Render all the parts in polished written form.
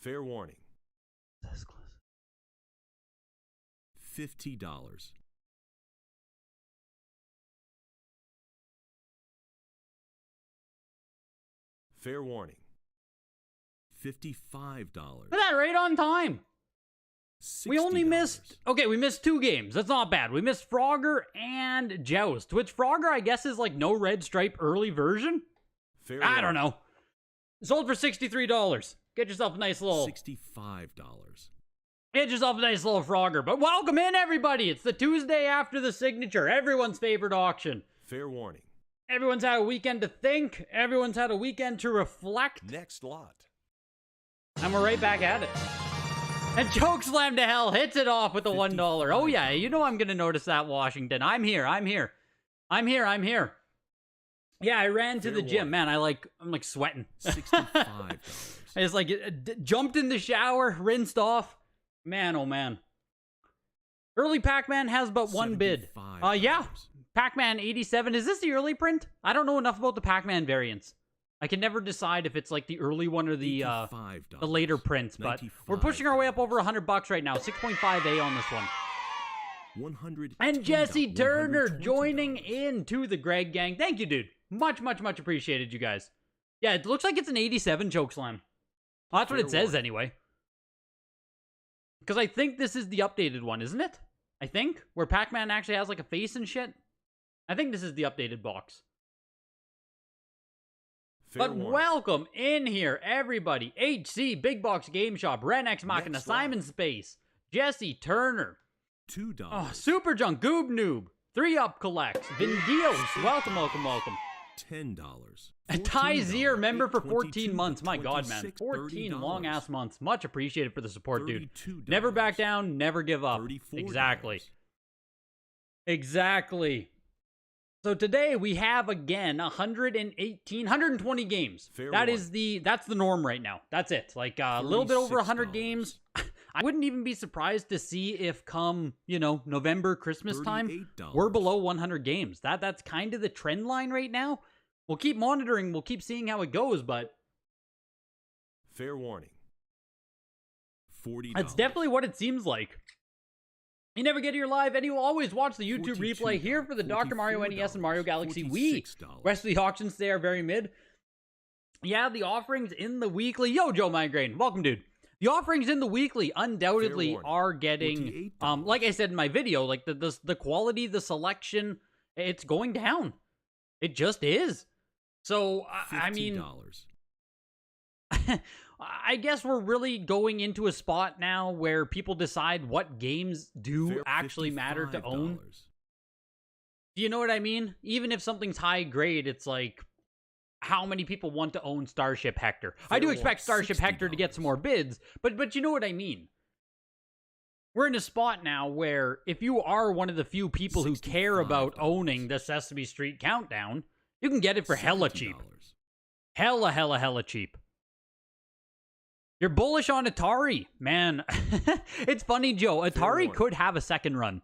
Fair warning. That's close. $50. Fair warning. $55. Look at that, right on time. We only missed... Okay, we missed 2 games. That's not bad. We missed Frogger and Joust. Which Frogger, I guess, is like no red stripe early version? Fair I don't know. Sold for $63. Get yourself a nice little... $65. Get yourself a nice little Frogger. But welcome in, everybody. It's the Tuesday after the signature. Everyone's favorite auction. Fair warning. Everyone's had a weekend to think. Everyone's had a weekend to reflect. Next lot. And we're right back at it. And Chokeslam to hell hits it off with the $1. Oh yeah, you know I'm gonna notice that, Washington. I'm here. Yeah, I ran to the gym. Man, I'm like sweating. $65. I just jumped in the shower, rinsed off. Man, oh man. Early Pac-Man has but one bid. Yeah. Pac-Man 87. Is this the early print? I don't know enough about the Pac-Man variants. I can never decide if it's like the early one or the later prints, but we're pushing our way up over $100 right now. 6.5A on this one. And Jesse Turner joining in to the Greg gang. Thank you, dude. Much appreciated, you guys. Yeah, it looks like it's an 87 Chokeslam. Well, that's what it says anyway. Because I think this is the updated one, isn't it? I think. Where Pac-Man actually has like a face and shit. I think this is the updated box. But welcome in here, everybody. HC, Big Box Game Shop, Ren X Machina, Simon Space, Jesse Turner. $2. Oh, Super Junk, Goob Noob, 3-Up Collects, Vindios, welcome. $10. A Ty Zier member for 14 months. My God, man. 14 long-ass months. Much appreciated for the support, dude. Never back down, never give up. Exactly. So today we have again 120 games. That's the norm right now. That's it. Like a little bit over 100 games. I wouldn't even be surprised to see if come, November, Christmas time, we're below 100 games. That's kind of the trend line right now. We'll keep monitoring. We'll keep seeing how it goes, but fair warning. $40. That's definitely what it seems like. You never get here live, and you will always watch the YouTube replay here for the Dr. Mario NES and Mario Galaxy Wii. Rest of the auctions today are very mid. Yeah, the offerings in the weekly. Yo, Joe Migraine. Welcome, dude. The offerings in the weekly undoubtedly are getting, like I said in my video, like the quality, the selection, it's going down. It just is. So, I mean... I guess we're really going into a spot now where people decide what games do actually matter to own. Do you know what I mean? Even if something's high grade, it's like, how many people want to own Starship Hector? I do expect Starship Hector to get some more bids, but you know what I mean? We're in a spot now where if you are one of the few people who care about owning the Sesame Street Countdown, you can get it for hella cheap. Hella cheap. You're bullish on Atari, man. It's funny, Joe. Atari could have a second run.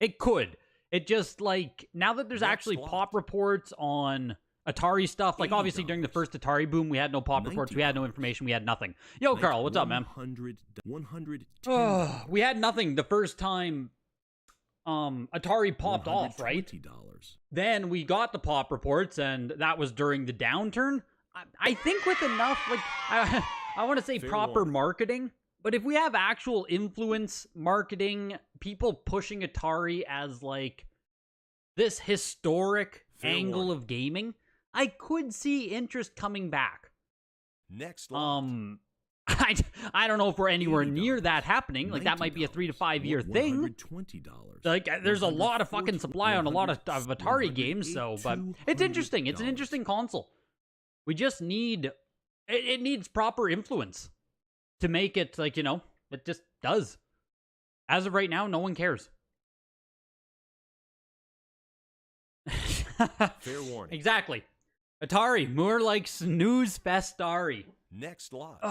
It could. It just, like, now that there's actually pop reports on Atari stuff, like, obviously during the first Atari boom, we had no pop reports, we had no information, we had nothing. Yo, Carl, what's up, man? We had nothing the first time Atari popped off, right? Then we got the pop reports, and that was during the downturn. I think with enough, like... I want to say proper marketing, but if we have actual influence marketing, people pushing Atari as like this historic angle of gaming, I could see interest coming back. Next I don't know if we're anywhere near that happening. Like that might be a 3 to 5 year thing. Like there's a lot of fucking supply on a lot of Atari games, so but it's interesting. It's an interesting console. We just need It needs proper influence to make it, like, it just does. As of right now, no one cares. Fair warning. Exactly. Atari, more like Snooze Festari. Next lot.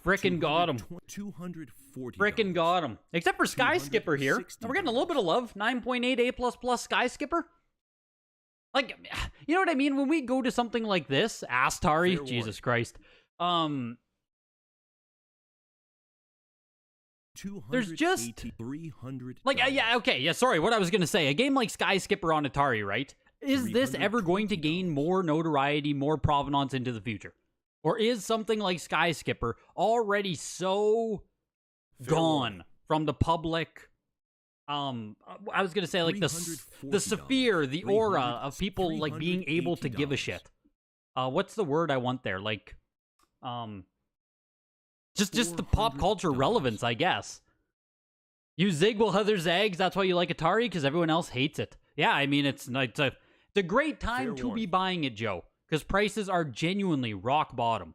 Frickin' got him. $240. Frickin' got him. Except for Sky Skipper here. We're getting a little bit of love. 9.8 A++ Sky Skipper. Like, you know what I mean? When we go to something like this, Astari, Jesus Christ. There's just 300. like sorry, what I was gonna say, a game like Sky Skipper on Atari, right? Is this ever going to gain more notoriety, more provenance into the future? Or is something like Sky Skipper already so gone from the public? I was gonna say like the sphere, the aura of people like being able to give a shit. What's the word I want there? Like, just the pop culture relevance, I guess. You zig while others zags. That's why you like Atari, because everyone else hates it. Yeah, I mean it's a great time to be buying it, Joe, because prices are genuinely rock bottom.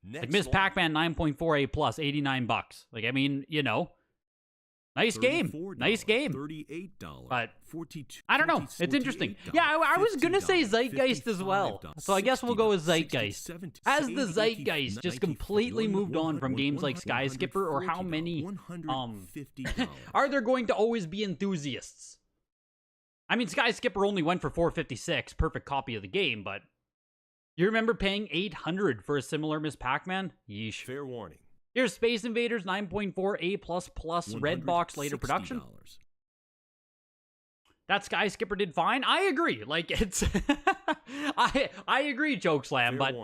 Like Miss Pac-Man 9.4A plus, $89. Like, I mean, you know, nice game, $38. But I don't know. It's interesting. Yeah, I was gonna say Zeitgeist as well, so I guess we'll go with Zeitgeist. Has the Zeitgeist just completely moved on from games like Sky Skipper, or how many are there going to always be enthusiasts? I mean, Sky Skipper only went for $456, perfect copy of the game, but you remember paying $800 for a similar Miss Pac-Man? Yeesh. Fair warning. Here's Space Invaders 9.4A++ red box later production. That Sky Skipper did fine. I agree. Like, it's I agree, Chokeslam, but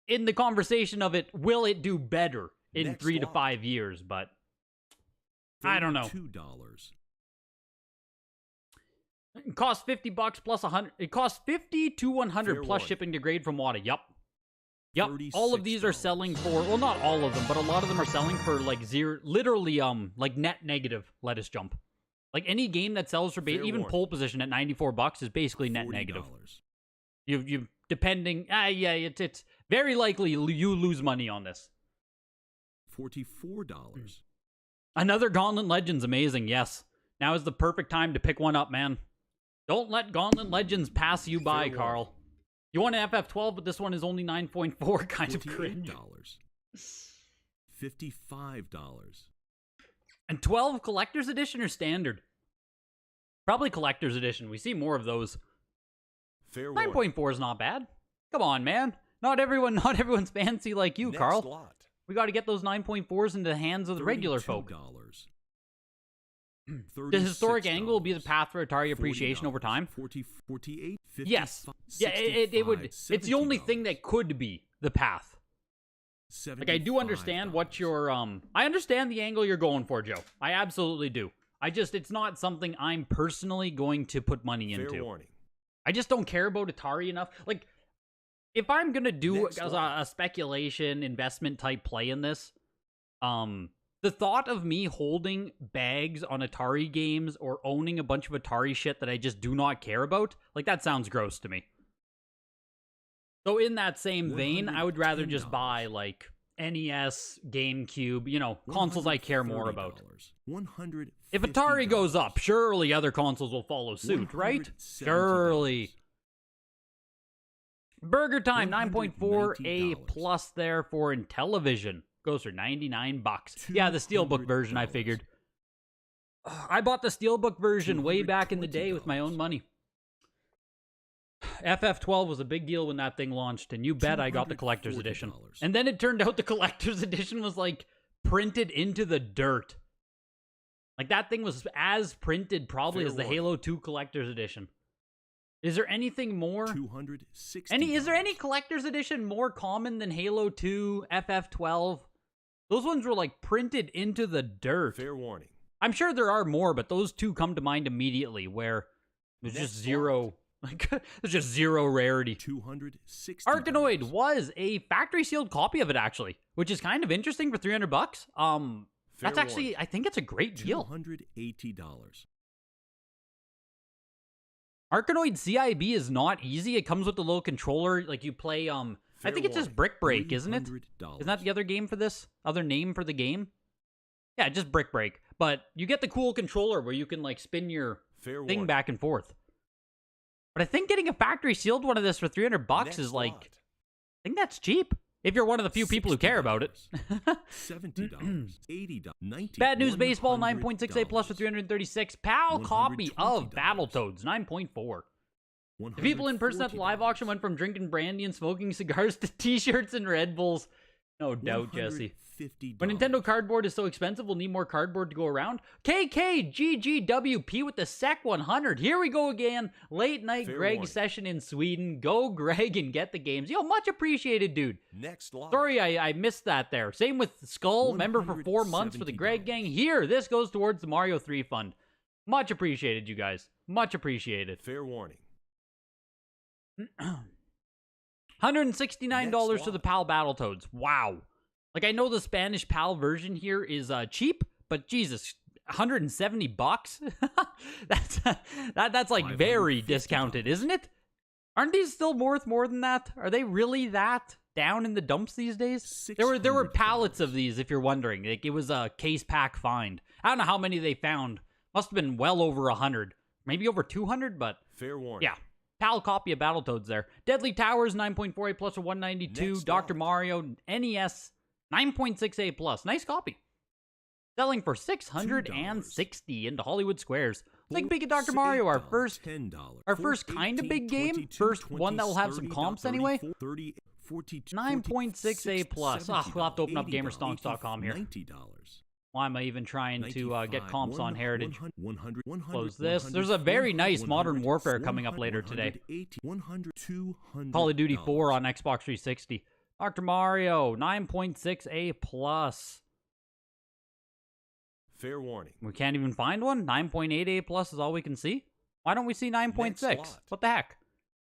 in the conversation of it, will it do better in 3 to 5 years? But I don't know. $2. It costs $50 plus 100. It costs 50 to 100 plus shipping to grade from WATA. Yup. All of these are selling for, well, not all of them, but a lot of them are selling for like zero, literally like net negative. Let us jump. Like any game that sells for even pole position at $94 is basically net negative. You depending, it's very likely you lose money on this. $44. Another Gauntlet Legends, amazing. Yes, now is the perfect time to pick one up, man. Don't let Gauntlet Legends pass you by, Carl. You want an FF12, but this one is only 9.4, kind of cringe. $55. And 12 Collector's Edition or Standard? Probably Collector's Edition. We see more of those. 9.4 is not bad. Come on, man. Not everyone's fancy like you, Carl. We got to get those 9.4s into the hands of the regular folk. The historic angle will be the path for Atari appreciation over time. 48, 50, yes. Yeah, it would. It's the only thing that could be the path. Like, I do understand what your I understand the angle you're going for, Joe. I absolutely do. It's not something I'm personally going to put money into. I just don't care about Atari enough. Like, if I'm gonna do a speculation investment type play in this, the thought of me holding bags on Atari games or owning a bunch of Atari shit that I just do not care about, like, that sounds gross to me. So in that same vein, I would rather just buy, like, NES, GameCube, you know, consoles I care more about. If Atari goes up, surely other consoles will follow suit, right? Surely. Burger Time, 9.4A plus there for Intellivision. Goes for $99. Yeah, the Steelbook version, I figured. I bought the Steelbook version way back in the day with my own money. FF12 was a big deal when that thing launched, and you bet I got the collector's edition. And then it turned out the collector's edition was, like, printed into the dirt. Like, that thing was as printed probably as the Halo 2 collector's edition. Is there anything more? Is there any collector's edition more common than Halo 2, FF12? Those ones were, like, printed into the dirt. Fair warning. I'm sure there are more, but those two come to mind immediately, where there's just zero... Like, there's just zero rarity. Arkanoid was a factory sealed copy of it, actually, which is kind of interesting for $300. That's actually, I think it's a great deal. $280. Arkanoid CIB is not easy. It comes with the little controller. Like, you play, I think it's just Brick Break, isn't it? Isn't that the other game for this? Other name for the game? Yeah, just Brick Break. But you get the cool controller where you can, like, spin your thing back and forth. But I think getting a factory sealed one of this for $300 is, like, I think that's cheap. If you're one of the few people who care about it. $70, $80, $90. Bad News Baseball, 9.6A plus for $336. PAL copy of Battletoads, 9.4. The people in person at the live auction went from drinking brandy and smoking cigars to t-shirts and Red Bulls. No doubt, Jesse. $150. When Nintendo cardboard is so expensive, we'll need more cardboard to go around. KKGGWP with the SEC 100. Here we go again. Late night Fair Greg warning. session in Sweden. Go Greg and get the games. Yo, much appreciated, dude. Next lot. Sorry I missed that there. Same with Skull, member for 4 months for the Greg $170. gang. Here, this goes towards the Mario 3 fund. Much appreciated, you guys. Much appreciated. Fair warning. $169 to the PAL Battletoads. Wow. Like, I know the Spanish PAL version here is cheap, but Jesus, $170? that's like very discounted, isn't it? Aren't these still worth more than that? Are they really that down in the dumps these days? There were pallets of these, if you're wondering. Like, it was a case pack find. I don't know how many they found. Must have been well over 100. Maybe over 200, but Fair warning. yeah. PAL copy of Battletoads there. Deadly Towers, 9.48 plus or 192. Next Dr. lot. Mario, NES, 9.68 plus. Nice copy. Selling for $660 into Hollywood Squares. Like Big Dr. Mario, our first kind of big game. First one that will have some comps anyway. 9.68 plus. We'll have to open up gamerstonks.com here. Why am I even trying to get comps on Heritage? Close this. There's a very nice Modern Warfare coming up later today. Call of Duty 4 on Xbox 360. Dr. Mario, 9.6A plus. Fair warning. We can't even find one? 9.8A plus is all we can see? Why don't we see 9.6? lot. What the heck?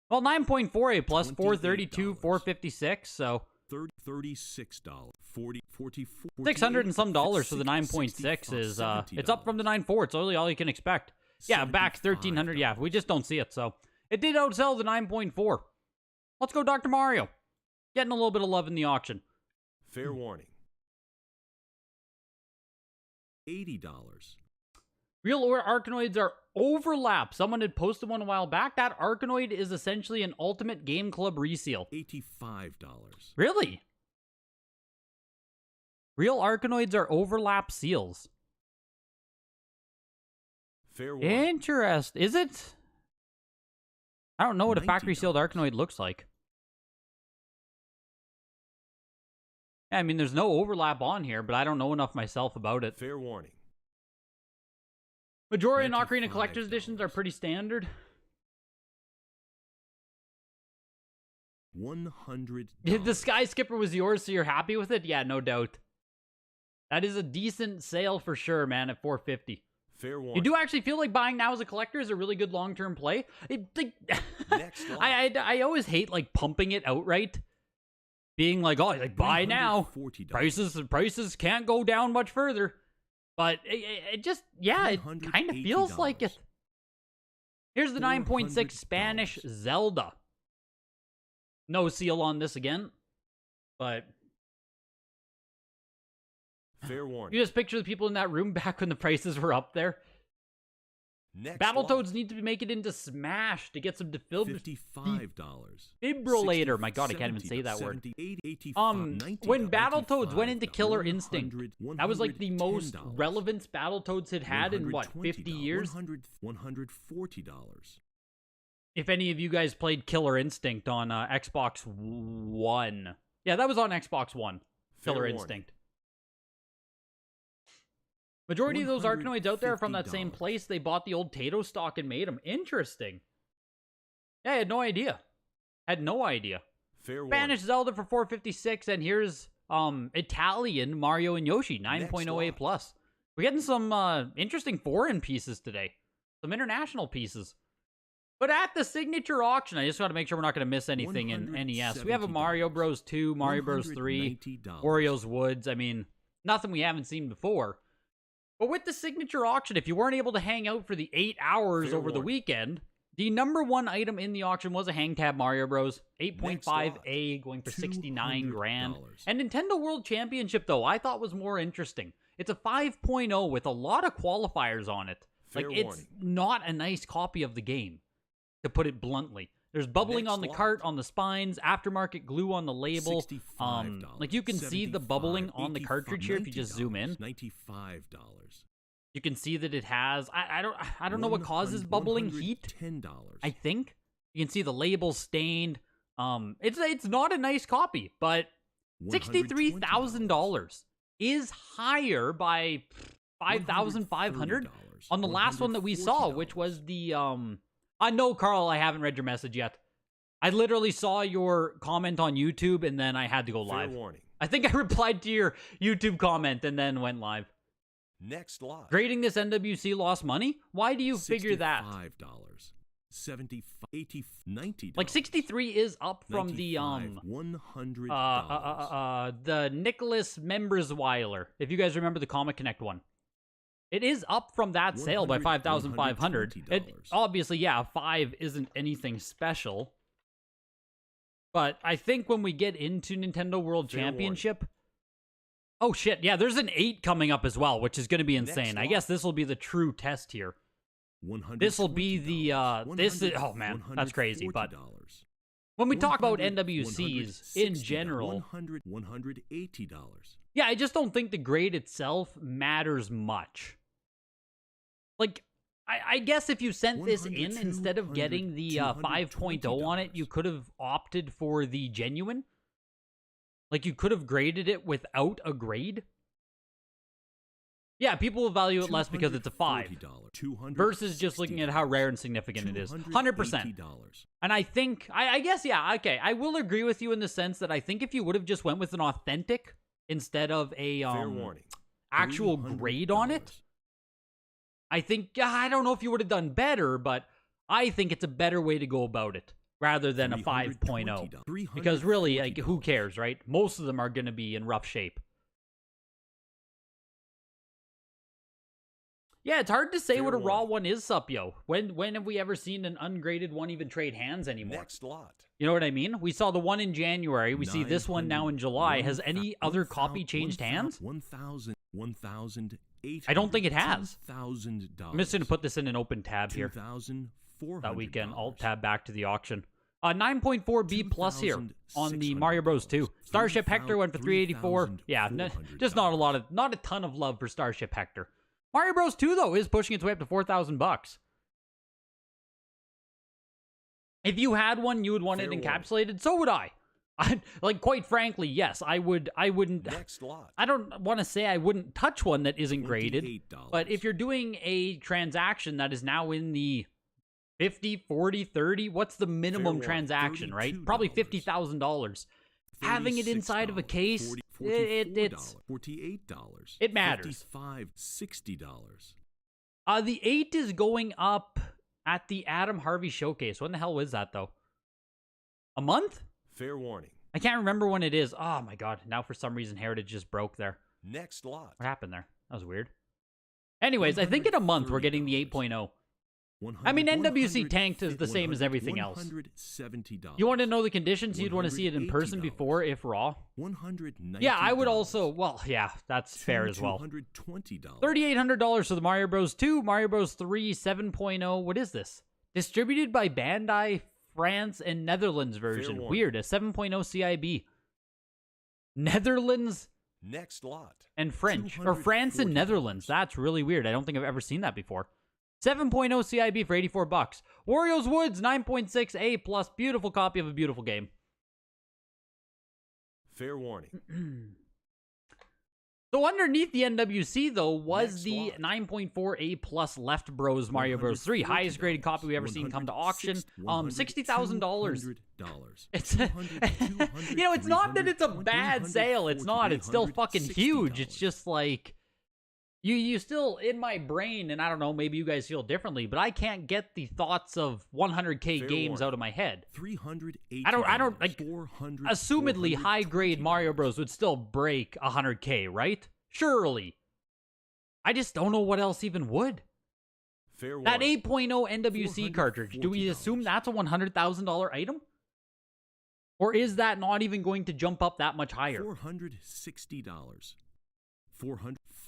Well, 9.4A plus, 432, $28. 456, so $36. 44 $600 and some dollars for the 9.6 is, it's up from the 9.4. It's really all you can expect. Yeah, back 1,300, yeah, we just don't see it, so. It did outsell the 9.4. Let's go Dr. Mario. Getting a little bit of love in the auction. Fair warning. $80. Real Arkanoids are overlap. Someone had posted one a while back. That Arkanoid is essentially an Ultimate Game Club reseal. $85. Really? Real Arkanoids are overlap seals. Fair warning. Interesting. Is it? I don't know what a factory sealed $90. Arkanoid looks like. Yeah, I mean, there's no overlap on here, but I don't know enough myself about it. Fair warning. Majority of Ocarina Collector's $95. Editions are pretty standard. $100. The Sky Skipper was yours, so you're happy with it? Yeah, no doubt. That is a decent sale for sure, man, at $450. Fair warning. You do actually feel like buying now as a collector is a really good long-term play. Next lot. I always hate, like, pumping it outright. Being like, oh, like, buy now. $140. Prices can't go down much further. But it just, yeah, it kind of feels like it. Here's the 9.6 Spanish Zelda. No seal on this again. But Fair warning. you just picture the people in that room back when the prices were up there. Next Battletoads lot. need to make it into Smash to get some $55. defibrillator. My God, I can't even say that word. When Battletoads went into Killer Instinct, that was like the most relevance Battletoads had in what, 50 years? $140. If any of you guys played Killer Instinct on Xbox One. Yeah, that was on Xbox One. Killer Fair Instinct. Majority of those Arkanoids out there are from that same $150. place. They bought the old Tato stock and made them. Interesting. Yeah, I had no idea. Had no idea. Fair Spanish Zelda for $456, and here's Italian Mario and Yoshi, 9.08 plus. We're getting some interesting foreign pieces today. Some international pieces. But at the signature auction, I just got to make sure we're not going to miss anything in NES. We have a Mario Bros. 2, Mario Bros. 3, $190. Wario's Woods. I mean, nothing we haven't seen before. But with the signature auction, if you weren't able to hang out for the 8 hours Fair over the warning. weekend, the number one item in the auction was a hang tab Mario Bros. 8.5A going for 69 grand. $200. And Nintendo World Championship, though, I thought was more interesting. It's a 5.0 with a lot of qualifiers on it. Fair Like, it's warning. not a nice copy of the game, to put it bluntly. There's bubbling Next on the lot. cart, on the spines, aftermarket glue on the label. $65. Like, you can see the bubbling on the cartridge here if you just zoom in. $95. You can see that it has, I don't know what causes bubbling heat. $10. I think you can see the label stained. It's not a nice copy, but $63,000 is higher by $5,500 on the last one that we saw, which was the no, Carl, I haven't read your message yet. I literally saw your comment on YouTube and then I had to go live. warning. I think I replied to your YouTube comment and then went live. Next lot. Grading this NWC lost money? Why do you figure that? $65, $70, $80, $90. Like 63 is up from the $100. the Nicholas Membersweiler. If you guys remember the Comic Connect one. It is up from that sale by $5,500. It obviously, yeah, 5 isn't anything special. But I think when we get into Nintendo World Championship... Oh, shit. Yeah, there's an 8 coming up as well, which is going to be insane. I guess this will be the true test here. This will be the... oh, man. That's crazy. But when we talk about NWCs in general... $180. Yeah, I just don't think the grade itself matters much. Like... I guess if you sent this in instead of getting the 5.0 on it, you could have opted for the genuine. Like, you could have graded it without a grade. Yeah, people will value it less because it's a 5. Versus just looking at how rare and significant it is. 100%. And I think, I guess, yeah, okay. I will agree with you in the sense that I think if you would have just went with an authentic instead of a actual grade on it, I think, I don't know if you would have done better, but I think it's a better way to go about it rather than a 5.0. Because really, like, who cares, right? Most of them are going to be in rough shape. Yeah, it's hard to say what a raw one is, Supyo. When have we ever seen an ungraded one even trade hands anymore? Next lot. You know what I mean? We saw the one in January. We see this one now in July. Has any other copy changed hands? I don't think it has. I'm just going to put this in an open tab here. That we can alt-tab back to the auction. 9.4B plus here on the Mario Bros. 2. Starship Hector went for $384. Yeah, just not a ton of love for Starship Hector. Mario Bros. 2, though, is pushing its way up to $4,000. If you had one, you would want it encapsulated. So would I. Like, quite frankly, yes, I wouldn't. Next lot. I don't want to say I wouldn't touch one that isn't graded. But if you're doing a transaction that is now in the 50, 40, 30, what's the minimum transaction, right? Probably $50,000. Having it inside of a case, it's $48. It matters. $55, $60. The 8 is going up at the Adam Harvey showcase. When the hell was that, though? A month? Fair warning. I can't remember when it is. Oh my god. Now for some reason Heritage just broke there. Next lot. What happened there? That was weird. Anyways, I think in a month we're getting the 8.0. I mean, NWC tanked is the same as everything else. You want to know the conditions? You'd want to see it in person before, if raw. Yeah, I would also... Well, yeah, that's fair as well. $3,800 for the Mario Bros. 2, Mario Bros. 3, 7.0. What is this? Distributed by Bandai France and Netherlands version. Weird, a 7.0 CIB. Netherlands Next lot. And French. Or France and Netherlands. That's really weird. I don't think I've ever seen that before. 7.0 CIB for $84. Wario's Woods 9.6 A plus. Beautiful copy of a beautiful game. Fair warning. So underneath the NWC, though, was the 9.4 A plus Left Bros Mario Bros. 3. Highest graded copy we ever seen come to auction. $60,000. It's, you know, it's not that it's a bad sale. It's not. It's still fucking huge. It's just like... You still, in my brain, and I don't know, maybe you guys feel differently, but I can't get the thoughts of 100K games out of my head. I don't, like, assumedly high-grade Mario Bros. Would still break 100K, right? Surely. I just don't know what else even would. That 8.0 NWC cartridge, do we assume that's a $100,000 item? Or is that not even going to jump up that much higher? $460.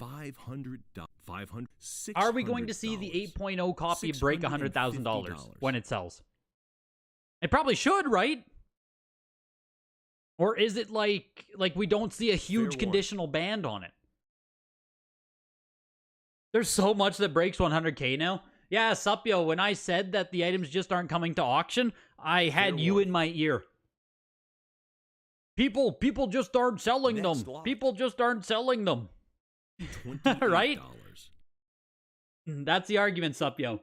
$500, $600. Are we going to see the 8.0 copy break $100,000 when it sells? It probably should, right? Or is it like we don't see a huge conditional band on it? There's so much that breaks 100K now. Yeah, Supyo, when I said that the items just aren't coming to auction, I had you in my ear. People just aren't selling Next them. lot. People just aren't selling them. $28. Right? That's the argument, sup, yo.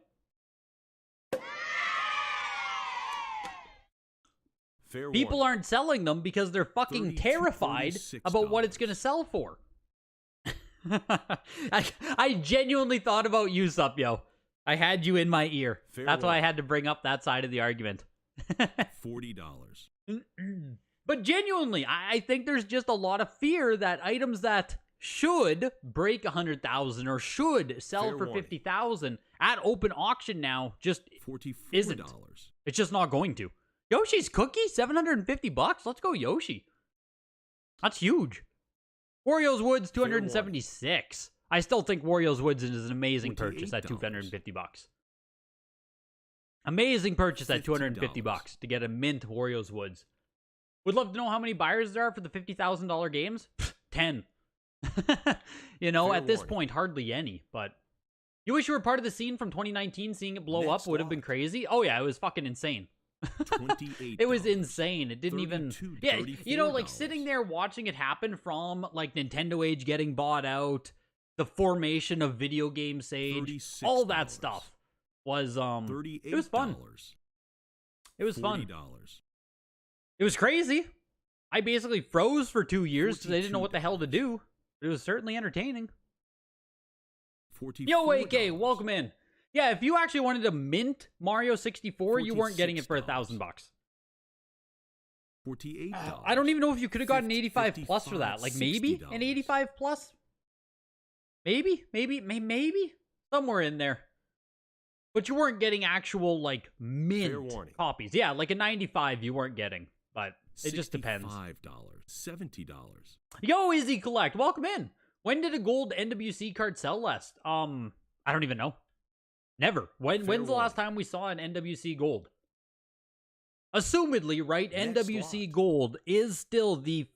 Fair People warning. aren't selling them because they're fucking terrified about what it's going to sell for. I genuinely thought about you, sup, yo. I had you in my ear. Fair That's why I warning. had to bring up that side of the argument. $40. But genuinely, I think there's just a lot of fear that items that should break 100,000 or should sell Fair for warning. 50,000 at open auction now just $44. isn't. It's just not going to. Yoshi's Cookie, $750. Let's go, Yoshi. That's huge. Wario's Woods, $276. I still think Wario's Woods is an amazing purchase at $48. $250. Amazing purchase at $50. $250 to get a mint Wario's Woods. Would love to know how many buyers there are for the $50,000 games. 10. You know, Fair at this warning. point, hardly any. But you wish you were part of the scene from 2019. Seeing it blow Next up would have been lot. crazy. Oh yeah, it was fucking insane. $28. It was insane. It didn't even. $32, Yeah, you know, like $34. sitting there watching it happen from like Nintendo Age getting bought out, the formation of Video Game Sage, all that $36. stuff was $38. It was fun. It was fun. $40. It was crazy. I basically froze for 2 years because I didn't know what the hell to $42. do. But it was certainly entertaining. $44. Yo, AK, welcome in. Yeah, if you actually wanted to mint Mario 64, you weren't getting it for $1,000. $48. I don't even know if you could have gotten 85 plus for that. 55, Like maybe an 85 plus? Maybe somewhere in there. But you weren't getting actual like mint warning. copies. Yeah, like a 95 you weren't getting, but it just depends. $65. $70. Yo, Izzy Collect, welcome in. When did a gold NWC card sell last? I don't even know. Never. When's the last time we saw an NWC gold? Assumedly, right? Next NWC lot. gold is still the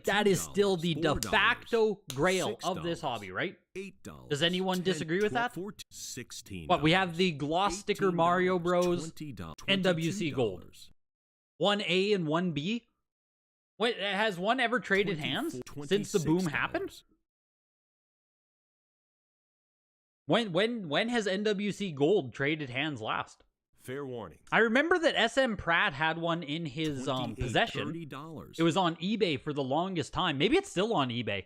that is still the de $4, facto grail of this $6, hobby, right? $8. Does anyone disagree with that? $16. What, we have the gloss sticker $18, Mario Bros. $20, NWC gold. 1A and 1B? Wait, has one ever traded hands since the boom happened? When has NWC gold traded hands last? Fair warning. I remember that SM Pratt had one in his possession. $30. It was on eBay for the longest time. Maybe it's still on eBay.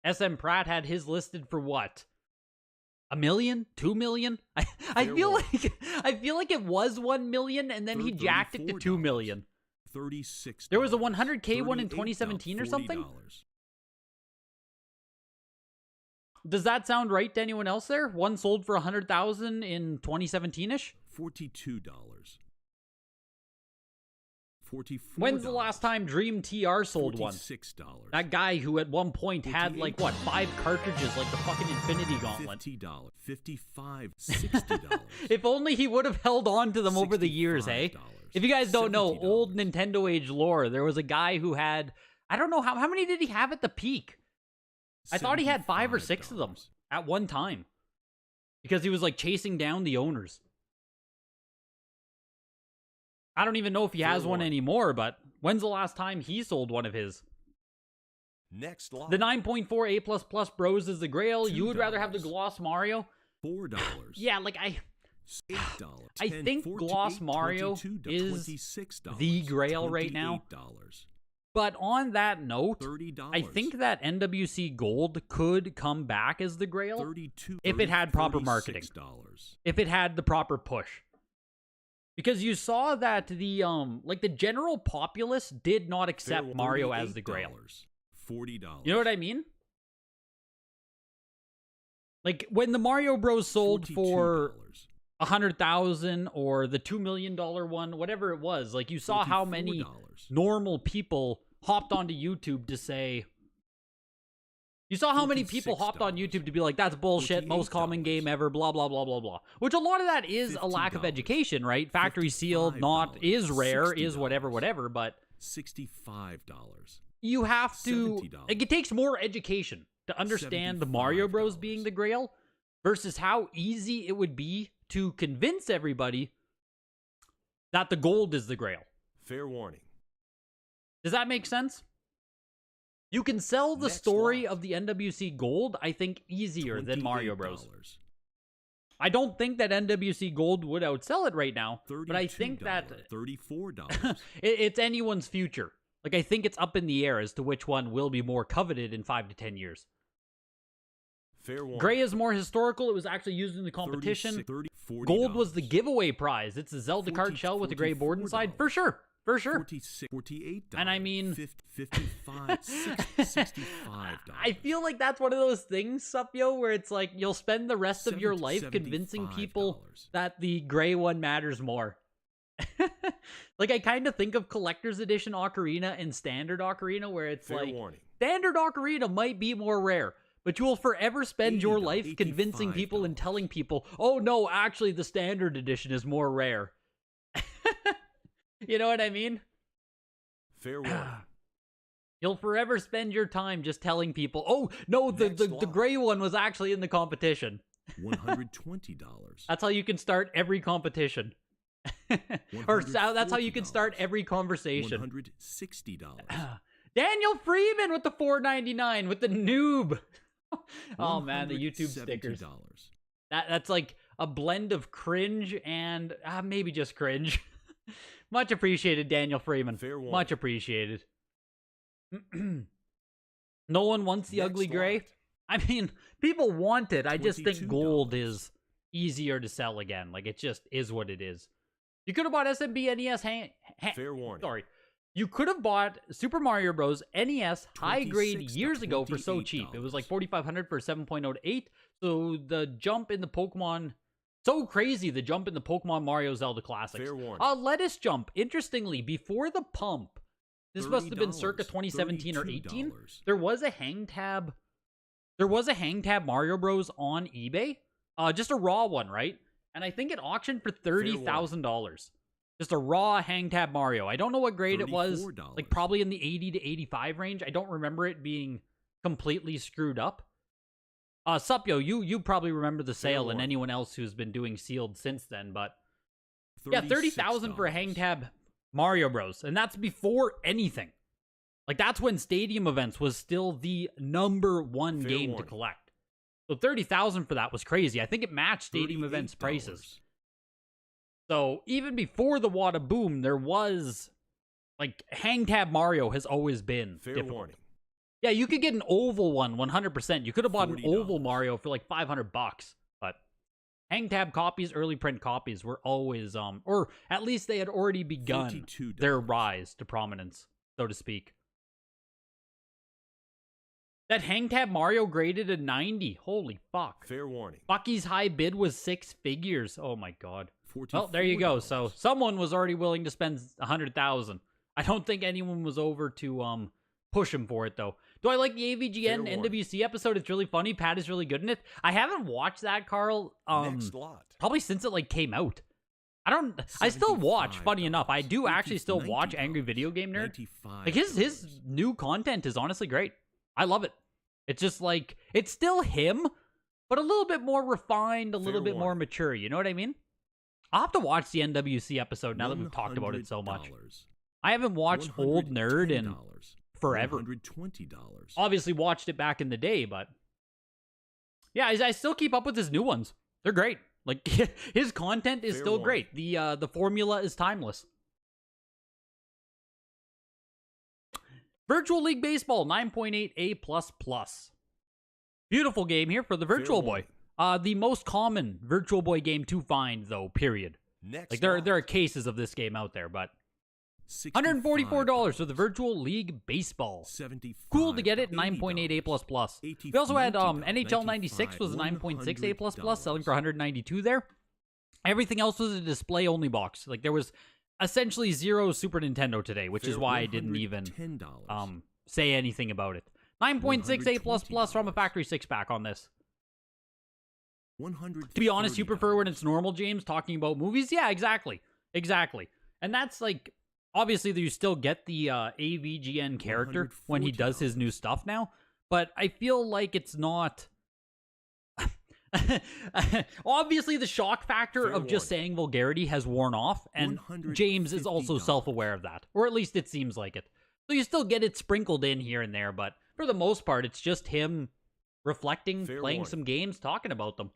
SM Pratt had his listed for what? $1 million? $2 million? I feel like it was $1 million and then he jacked it to $2 million. $36. There was a 100K one in 2017 or something? Does that sound right to anyone else there? One sold for 100,000 in 2017-ish? $42. $44. When's the last time Dream TR sold one? $46. That guy who at one point had like what, 5 cartridges like the fucking Infinity Gauntlet. $50. $55. $60. If only he would have held on to them over the years, hey? If you guys don't know, $70. old Nintendo Age lore, there was a guy who had, I don't know, how many did he have at the peak? I thought he had 5 or 6 of them at one time. Because he was like chasing down the owners. I don't even know if he has one anymore, but when's the last time he sold one of his? Next lot. The 9.4 A++ Bros is the grail. You would rather have the Gloss Mario? $4. Yeah, like $8. I think Gloss Mario is the grail right now. But on that note, $30. I think that NWC Gold could come back as the grail $32. if it had proper marketing. If it had the proper push. Because you saw that the the general populace did not accept Mario as the grail. $40. You know what I mean? Like when the Mario Bros sold for 100,000 or the $2 million one, whatever it was, like you saw how many normal people hopped onto YouTube to say, you saw how many people hopped on YouTube to be like, that's bullshit, most common game ever, blah, blah, blah, blah, blah. Which a lot of that is a lack of education, right? Factory sealed, not, is rare, is whatever, whatever, but $65. you have to, $70. like, it takes more education to understand the Mario Bros being the grail versus how easy it would be to convince everybody that the gold is the grail. Fair warning. Does that make sense? You can sell the Next story lot. of the NWC Gold, I think, easier than Mario Bros. $28. I don't think that NWC Gold would outsell it right now, but I think that $34. it's anyone's future. Like, I think it's up in the air as to which one will be more coveted in 5 to 10 years. Fair warning. Gray is more historical. It was actually used in the competition. Gold was the giveaway prize. It's a Zelda card shell with a gray board inside. For sure. For sure. $48. And I mean... $55. $65. I feel like that's one of those things, Supyo, where it's like you'll spend the rest of your life convincing people that the gray one matters more. Like, I kind of think of Collector's Edition Ocarina and Standard Ocarina, where it's Fair like, warning. Standard Ocarina might be more rare, but you will forever spend your life convincing people and telling people, oh no, actually the Standard Edition is more rare. You know what I mean? Fair warning. You'll forever spend your time just telling people, oh, no, the gray one was actually in the competition. $120. That's how you can start every competition. Or that's how you can start every conversation. $160. Daniel Freeman with the $4.99 with the noob. Oh man, the YouTube stickers. That's like a blend of cringe and maybe just cringe. Much appreciated, Daniel Freeman. Much appreciated. No one wants the ugly gray. I mean, people want it. I just think gold is easier to sell again. Like, it just is what it is. You could have bought SMB NES Fair warning. Sorry. You could have bought Super Mario Bros. NES high grade years ago for so cheap. It was like $4,500 for 7.08. So the jump in the Pokemon... So crazy, the jump in the Pokemon Mario Zelda Classics. Fair warning. Lettuce jump, interestingly, before the pump, this must have been circa 2017 or 18, there was a hang tab Mario Bros. On eBay. Just a raw one, right? And I think it auctioned for $30,000. Just a raw hang tab Mario. I don't know what grade it was. Like, probably in the 80 to 85 range. I don't remember it being completely screwed up. Supyo, you probably remember the sale, and anyone else who's been doing sealed since then, but yeah, $30,000 for a hang tab Mario Bros. And that's before anything. Like, that's when Stadium Events was still the #1 game to collect. So $30,000 for that was crazy. I think it matched Stadium Events prices. So even before the WATA boom, there was, like, hang tab Mario has always been difficult. Warning. Yeah, you could get an oval one, 100%. You could have bought an oval Mario for like $500, but hang tab copies, early print copies were always, or at least they had already begun their rise to prominence, so to speak. That hang tab Mario graded a 90. Holy fuck. Fair warning. Bucky's high bid was 6 figures. Oh my god. Well, there you go. So someone was already willing to spend $100,000. I don't think anyone was over to push him for it though. Do I like the AVGN NWC episode? It's really funny. Pat is really good in it. I haven't watched that, Carl. Next lot. Probably since it like came out. I still watch, funny enough. I do actually still watch Angry Video Game Nerd. Like his new content is honestly great. I love it. It's just like, it's still him, but a little bit more refined, a little bit more mature. You know what I mean? I'll have to watch the NWC episode now that we've talked about it so much. I haven't watched Old Nerd in forever. $120. Obviously watched it back in the day, but yeah, I still keep up with his new ones. They're great. Like, his content is still great. The formula is timeless. Virtual League Baseball 9.8 A++. Beautiful game here for the Virtual Boy. The most common Virtual Boy game to find, though, period. Like, there are cases of this game out there, but $144 for the Virtual League Baseball. Cool to get it, 9.8 A++. We also had NHL 96 was a 9.6 A++, selling for $192 there. Everything else was a display-only box. Like, there was essentially zero Super Nintendo today, which is why I didn't even say anything about it. 9.6 A++ from a factory 6-pack on this. To be honest, you prefer when it's normal James talking about movies? Yeah, exactly. Exactly. And that's like, obviously you still get the AVGN character when he does his new stuff now, but I feel like it's not... Obviously the shock factor of just saying vulgarity has worn off, and James is also self-aware of that, or at least it seems like it. So you still get it sprinkled in here and there, but for the most part, it's just him reflecting, playing some games, talking about them.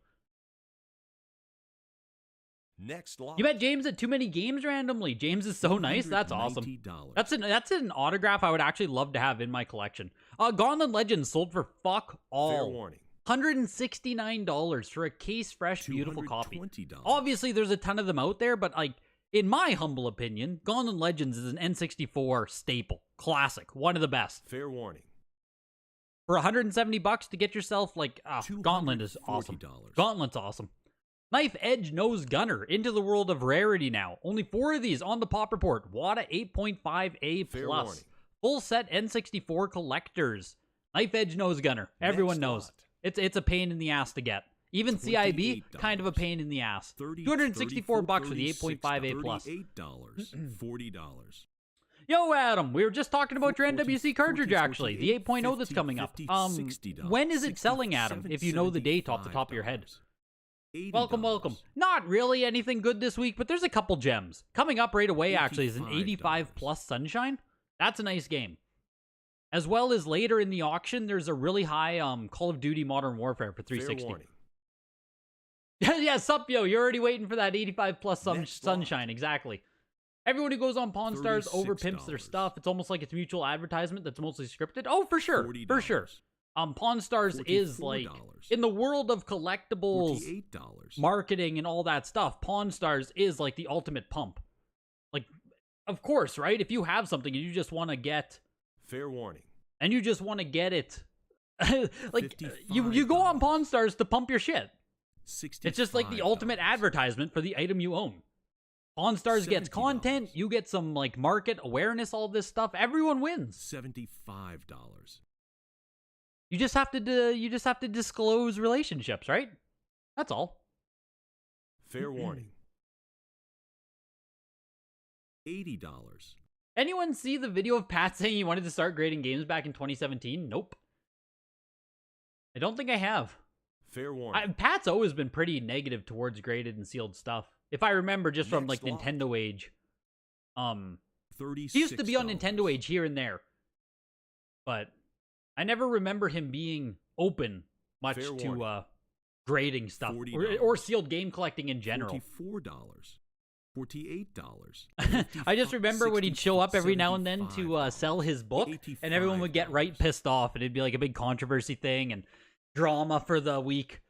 Next lot. You met James at Too Many Games randomly. James is so nice. That's awesome. That's an autograph I would actually love to have in my collection. Gauntlet Legends sold for fuck all. Fair warning. $169 for a case fresh, beautiful copy. Obviously, there's a ton of them out there, but like in my humble opinion, Gauntlet Legends is an N64 staple, classic, one of the best. Fair warning. For $170 to get yourself like Gauntlet is awesome. Gauntlet's awesome. Knife Edge Nose Gunner into the world of rarity now. Only 4 of these on the pop report. WATA 8.5A plus. Full set N64 collectors. Knife Edge Nose Gunner. Everyone knows. It's a pain in the ass to get. Even CIB, kind of a pain in the ass. $264 for the 8.5A plus. $40. Yo, Adam, we were just talking about your NWC cartridge, actually. The 8.0 that's coming up. When is it selling, Adam, if you know the date off the top of your head? Welcome. Not really anything good this week, but there's a couple gems. Coming up right away, actually, is an 85 plus Sunshine. That's a nice game. As well as later in the auction, there's a really high Call of Duty Modern Warfare for 360. Yeah, sup, yo, you're already waiting for that 85 plus Sunshine, exactly. Everyone who goes on Pawn Stars overpimps their stuff. It's almost like it's mutual advertisement that's mostly scripted. Oh, for sure, for sure. Pawn Stars is like, in the world of collectibles, marketing and all that stuff, Pawn Stars is like the ultimate pump. Like, of course, right? If you have something and you just want to get... Fair warning. And you just want to get it... like, you go on Pawn Stars to pump your shit. It's just like the ultimate advertisement for the item you own. Pawn Stars gets content, you get some like market awareness, all this stuff. Everyone wins. $75. You just have to disclose relationships, right? That's all. Fair warning. $80. Anyone see the video of Pat saying he wanted to start grading games back in 2017? Nope. I don't think I have. Fair warning. Pat's always been pretty negative towards graded and sealed stuff. If I remember just from like Nintendo Age. He used to be on Nintendo Age here and there. But I never remember him being open much to grading stuff or sealed game collecting in general. $44. $48. I just remember when he'd show up every now and then to sell his book, and everyone would get right pissed off, and it'd be like a big controversy thing and drama for the week.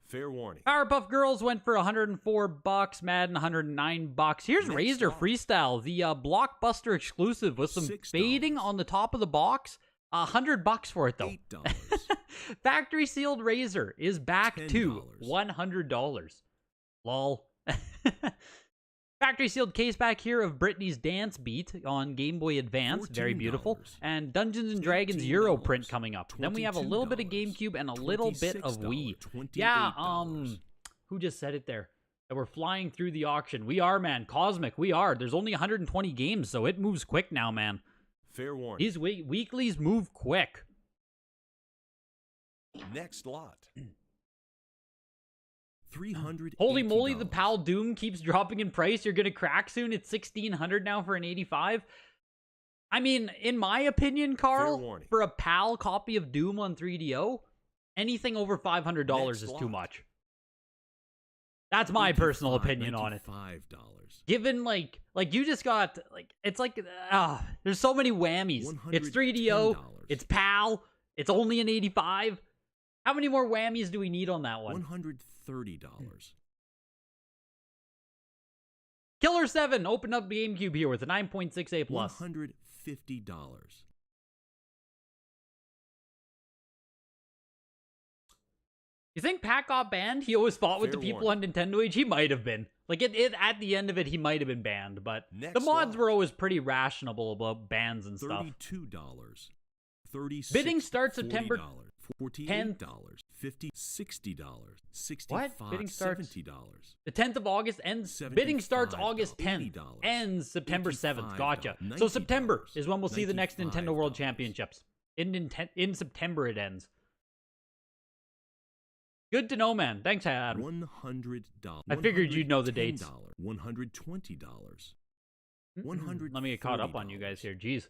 Fair warning. Powerpuff Girls went for $104. Madden $109. Here's Razor Freestyle, the Blockbuster exclusive with some fading on the top of the box. $100 for it though. $8. Factory sealed Razor is back $10. to $100. Lol. Factory sealed case back here of Britney's Dance Beat on Game Boy Advance. Very beautiful. And Dungeons and Dragons Euro print coming up. Then we have a little bit of GameCube and a little bit of Wii. Yeah, who just said it there? That we're flying through the auction. We are, man. Cosmic, we are. There's only 120 games, so it moves quick now, man. Fair warning. These weeklies move quick. Next lot. $300. Holy moly, the PAL Doom keeps dropping in price. You're gonna crack soon. It's $1,600 now for an 85. I mean, in my opinion, Carl, for a PAL copy of Doom on 3DO, anything over $500 is too much. That's my personal opinion on it. $5. Given like you just got like it's like there's so many whammies. It's 3DO, it's PAL, it's only an 85. How many more whammies do we need on that one? $130. Killer 7 opened up GameCube here with a 9.6A plus. $150. You think Pat got banned? He always fought with the people on Nintendo Age. He might have been. Like, it at the end of it, he might have been banned. But the mods were always pretty rational about bans and stuff. $32. $36. Bidding starts September $10. $48. $50. $60. $65. What? Bidding starts $70. the 10th of August ends. Bidding starts August 10th. Ends September 7th. Gotcha. So September is when we'll see the next Nintendo World Championships. In September it ends. Good to know, man. Thanks, Adam. $100. I figured you'd know the dates. $120. Let me get caught up on you guys here. Jeez.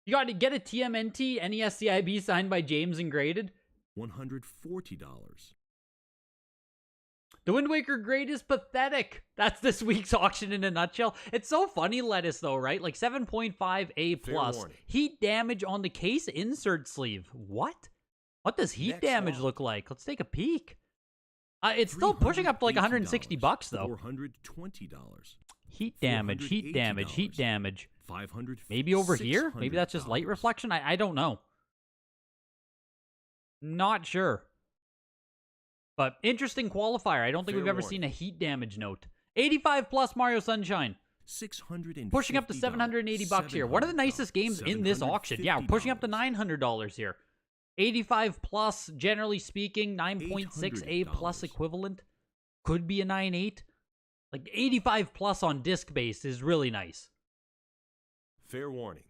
You got to get a TMNT NES signed by James and graded. $140. The Wind Waker grade is pathetic. That's this week's auction in a nutshell. It's so funny, Lettuce, though, right? Like 7.5 A+. Heat damage on the case insert sleeve. What? What does heat damage look like? Let's take a peek. It's still pushing up to like $160, though. $420. Heat damage, heat damage, heat damage. Maybe over here? Maybe that's just light reflection? I don't know. Not sure. But interesting qualifier. I don't think we've ever seen a heat damage note. 85 plus Mario Sunshine. Pushing up to $780 here. One of the nicest games in this auction. Yeah, we're pushing up to $900 here. 85 plus, generally speaking, 9.6 A plus equivalent. Could be a 9.8. Like 85 plus on disc base is really nice. Fair warning.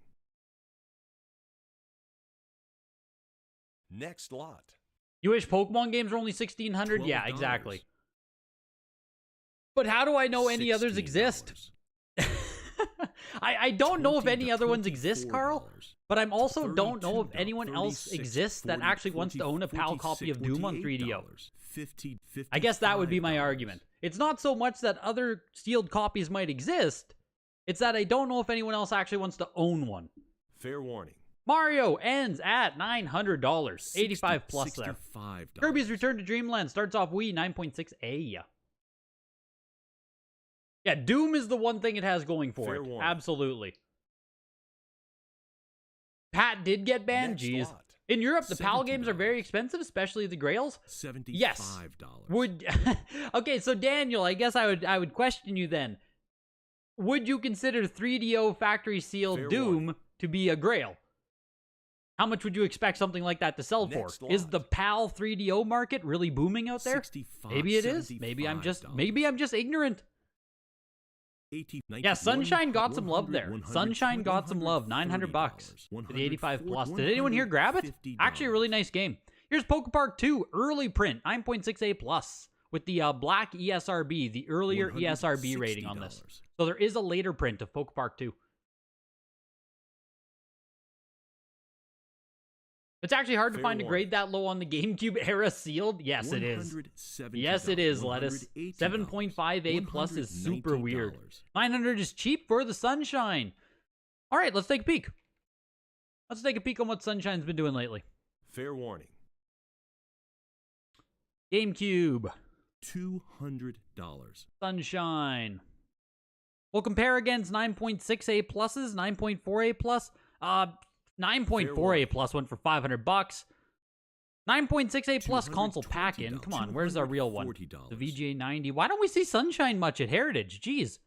Next lot. You wish Pokemon games were only 1,600? Yeah, exactly. But how do I know any others exist? I don't know if any other ones exist, Carl. But I also don't know if anyone else exists that actually wants to own a PAL copy of Doom on 3DO. I guess that would be my argument. It's not so much that other sealed copies might exist. It's that I don't know if anyone else actually wants to own one. Fair warning. Mario ends at $900. 85 plus there. Kirby's Return to Dreamland starts off Wii 9.6A. Yeah, Doom is the one thing it has going for it. Absolutely. Pat did get banned. Jeez. In Europe, the PAL games are very expensive, especially the Grails. Yes. Would okay, so Daniel, I guess I would question you then. Would you consider 3DO factory sealed Doom to be a Grail? How much would you expect something like that to sell for? Is the PAL 3DO market really booming out there? Maybe it is. Maybe I'm just ignorant. Yeah, Sunshine got some love there. Sunshine got some love. $900 for the 85 plus. Did anyone here grab it? Actually, a really nice game. Here's Pokepark 2 early print, 9.6 A plus with the black ESRB, the earlier ESRB rating on this. So there is a later print of Pokepark 2. It's actually hard to find a grade that low on the GameCube era sealed. Yes, it is. Yes, it is, Lettuce. 7.5 A plus is super weird. 900 is cheap for the Sunshine. All right, let's take a peek. Let's take a peek on what Sunshine's been doing lately. Fair warning. GameCube. $200. Sunshine. We'll compare against 9.6 A pluses, 9.4 A plus. 9.4 A plus went for $500. 9.6 A plus console pack-in. Come on, where's our real one? The VGA 90. Why don't we see Sunshine much at Heritage? Jeez.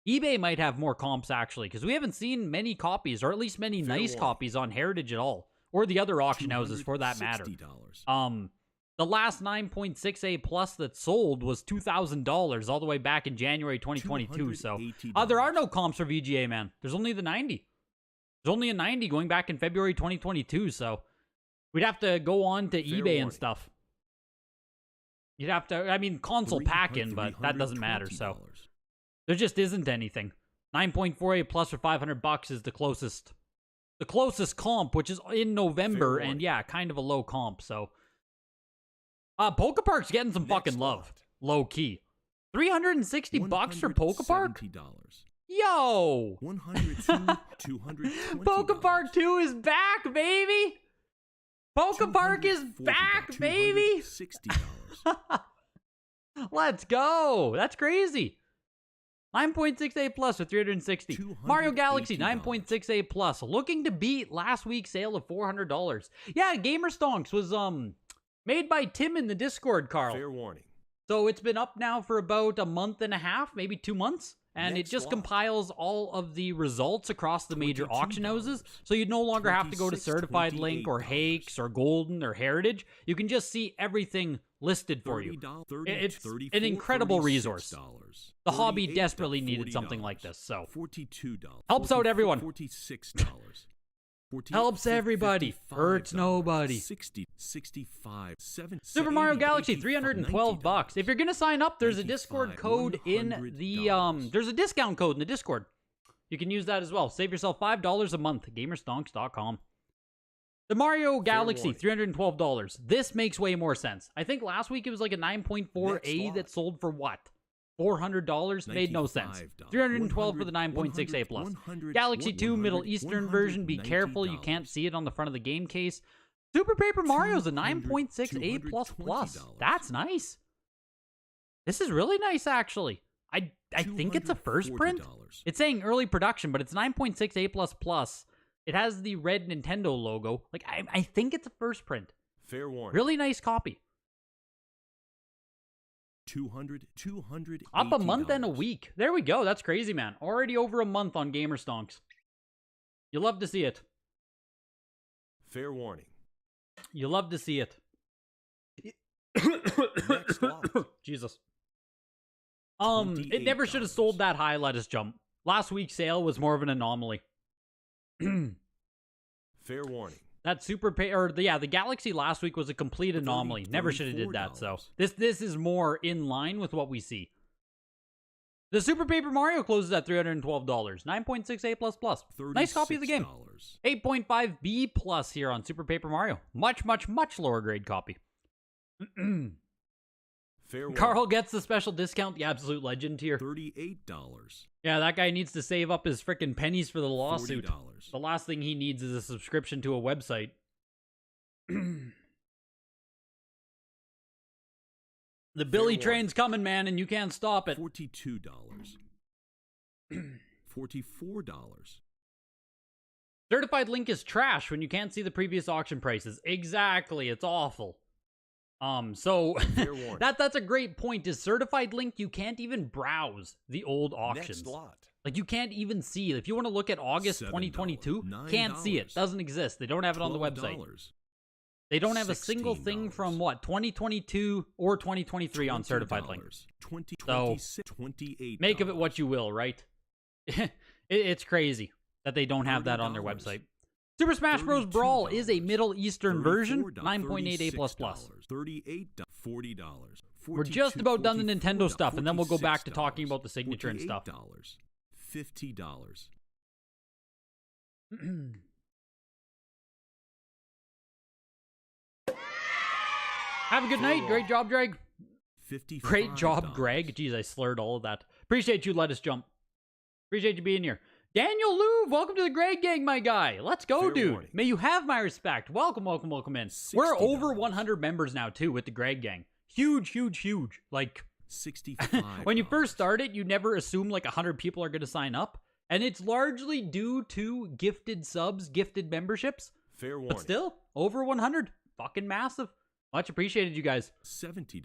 eBay might have more comps, actually, because we haven't seen many copies, or at least many nice copies on Heritage at all. Or the other auction houses, for that matter. The last 9.6 A plus that sold was $2,000 all the way back in January 2022. So there are no comps for VGA, man. There's only the 90. There's only a 90 going back in February 2022, so we'd have to go on to eBay and stuff. You'd have to, I mean, console pack-in, but that doesn't matter, so there just isn't anything. 9.4 A plus for $500 is the closest comp, which is in November, and yeah, kind of a low comp, so. Pokepark's getting some fucking love, low-key. $360 for Pokepark? Yo! Pokepark 2 is back, baby! Pokepark is back, baby! Let's go! That's crazy. 9.6 A plus for $360. Mario Galaxy 9.6 A plus, looking to beat last week's sale of $400. Yeah, Gamer Stonks was made by Tim in the Discord, Carl. Fair warning. So it's been up now for about a month and a half, maybe 2 months. And it just compiles all of the results across the major auction houses. So you no longer have to go to Certified Link or Hakes or Golden or Heritage. You can just see everything listed for you. It's an incredible resource. The hobby desperately needed something like this. So helps out everyone. Helps everybody. Hurts nobody. 65, 7, Super Mario Galaxy, $312. If you're gonna sign up, there's a Discord code in the there's a discount code in the Discord. You can use that as well. Save yourself $5 a month. Gamerstonks.com. The Mario Galaxy, $312. This makes way more sense. I think last week it was like a 9.4A that sold for what? $400? Made no sense. $312 for the 9.6A Plus. Galaxy 2 Middle Eastern version. Be careful, you can't see it on the front of the game case. Super Paper Mario's a 9.6A Plus Plus. That's nice. This is really nice, actually. I think it's a first print. It's saying early production, but it's 9.6A Plus Plus. It has the red Nintendo logo. Like, I think it's a first print. Fair warning. Really nice copy. $200. Up a month and a week. There we go. That's crazy, man. Already over a month on Gamerstonks. You love to see it. Fair warning. You love to see it. Next lot. Jesus. It never should have sold that high, let us jump. Last week's sale was more of an anomaly. Fair warning. That the Galaxy last week was a complete anomaly. Never should have did that, so. This is more in line with what we see. The Super Paper Mario closes at $312. 9.6A++. Nice copy of the game. 8.5B plus here on Super Paper Mario. Much, much, much lower grade copy. Fair Carl gets the special discount, the absolute legend tier. $38. Yeah, that guy needs to save up his frickin' pennies for the lawsuit. $40. The last thing he needs is a subscription to a website. The Billy train's coming, man, and you can't stop it. $42. $44. Certified link is trash when you can't see the previous auction prices. Exactly, it's awful. So that's a great point. Is certified link, you can't even browse the old auctions. Next lot. Like, you can't even see. If you want to look at August 2022, can't see it. Doesn't exist. They don't have it on the website. They don't have a single thing from, what, 2022 or 2023 on certified link. So, make of it what you will, right? It's crazy that they don't have that on their website. Super Smash Bros. Brawl is a Middle Eastern version, 9.8A++. $38, $40. We're just about done the Nintendo stuff, and then we'll go back to talking about the signature and stuff. $50. Have a good night. Great job, Greg. Great job, $55. Greg. Jeez, I slurred all of that. Appreciate you. Let us jump. Appreciate you being here. Daniel Louvre, welcome to the Greg Gang, my guy. Let's go, Fair dude. warning. May you have my respect. Welcome, welcome, welcome in. We're over 100 members now, too, with the Greg Gang. Huge, huge, huge. Like, $65. when you first start it, you never assume like 100 people are going to sign up. And it's largely due to gifted subs, gifted memberships. Fair warning. But still, over 100. Fucking massive. Much appreciated, you guys. $70.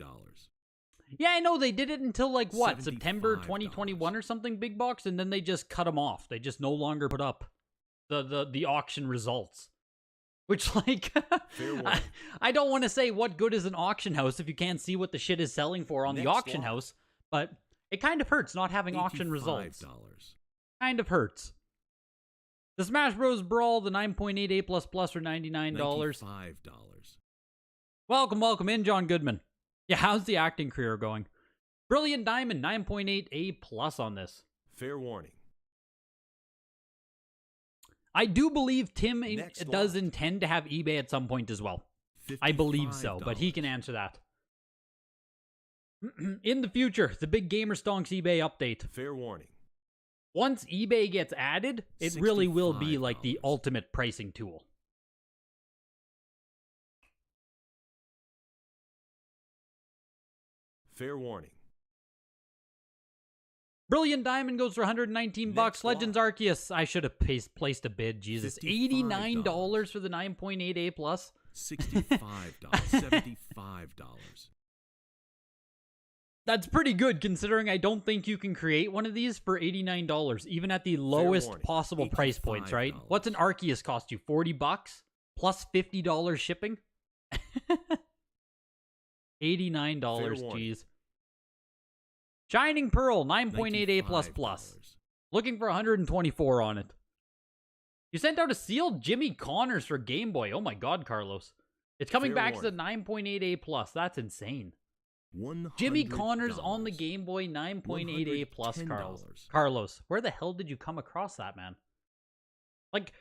Yeah, I know. They did it until, like, what, September $75. 2021 or something, big box, and then they just cut them off. They just no longer put up the auction results. Which, like, I don't want to say what good is an auction house if you can't see what the shit is selling for on the auction house, but it kind of hurts not having auction results. Kind of hurts. The Smash Bros. Brawl, the 9.8A++ for $99. $95. Welcome, welcome in, John Goodman. Yeah, how's the acting career going? Brilliant Diamond, 9.8A+ on this. Fair warning. I do believe Tim does intend to have eBay at some point as well. I believe so, but he can answer that. In the future, the big Gamerstonks eBay update. Fair warning. Once eBay gets added, it really will be like the ultimate pricing tool. Fair warning. Brilliant Diamond goes for $119. Legends Arceus, I should have placed a bid. Jesus, $89 for the 9.8A+. $65. $75. That's pretty good considering I don't think you can create one of these for $89, even at the lowest possible price points, right? What's an Arceus cost you? $40 plus $50 shipping? $89, jeez. Shining Pearl, 9.8A++. Looking for 124 on it. You sent out a sealed Jimmy Connors for Game Boy. Oh my god, Carlos. It's coming back to the 9.8A+. That's insane. $100. Jimmy Connors on the Game Boy 9.8A plus, $110. Carlos. Where the hell did you come across that, man? Like,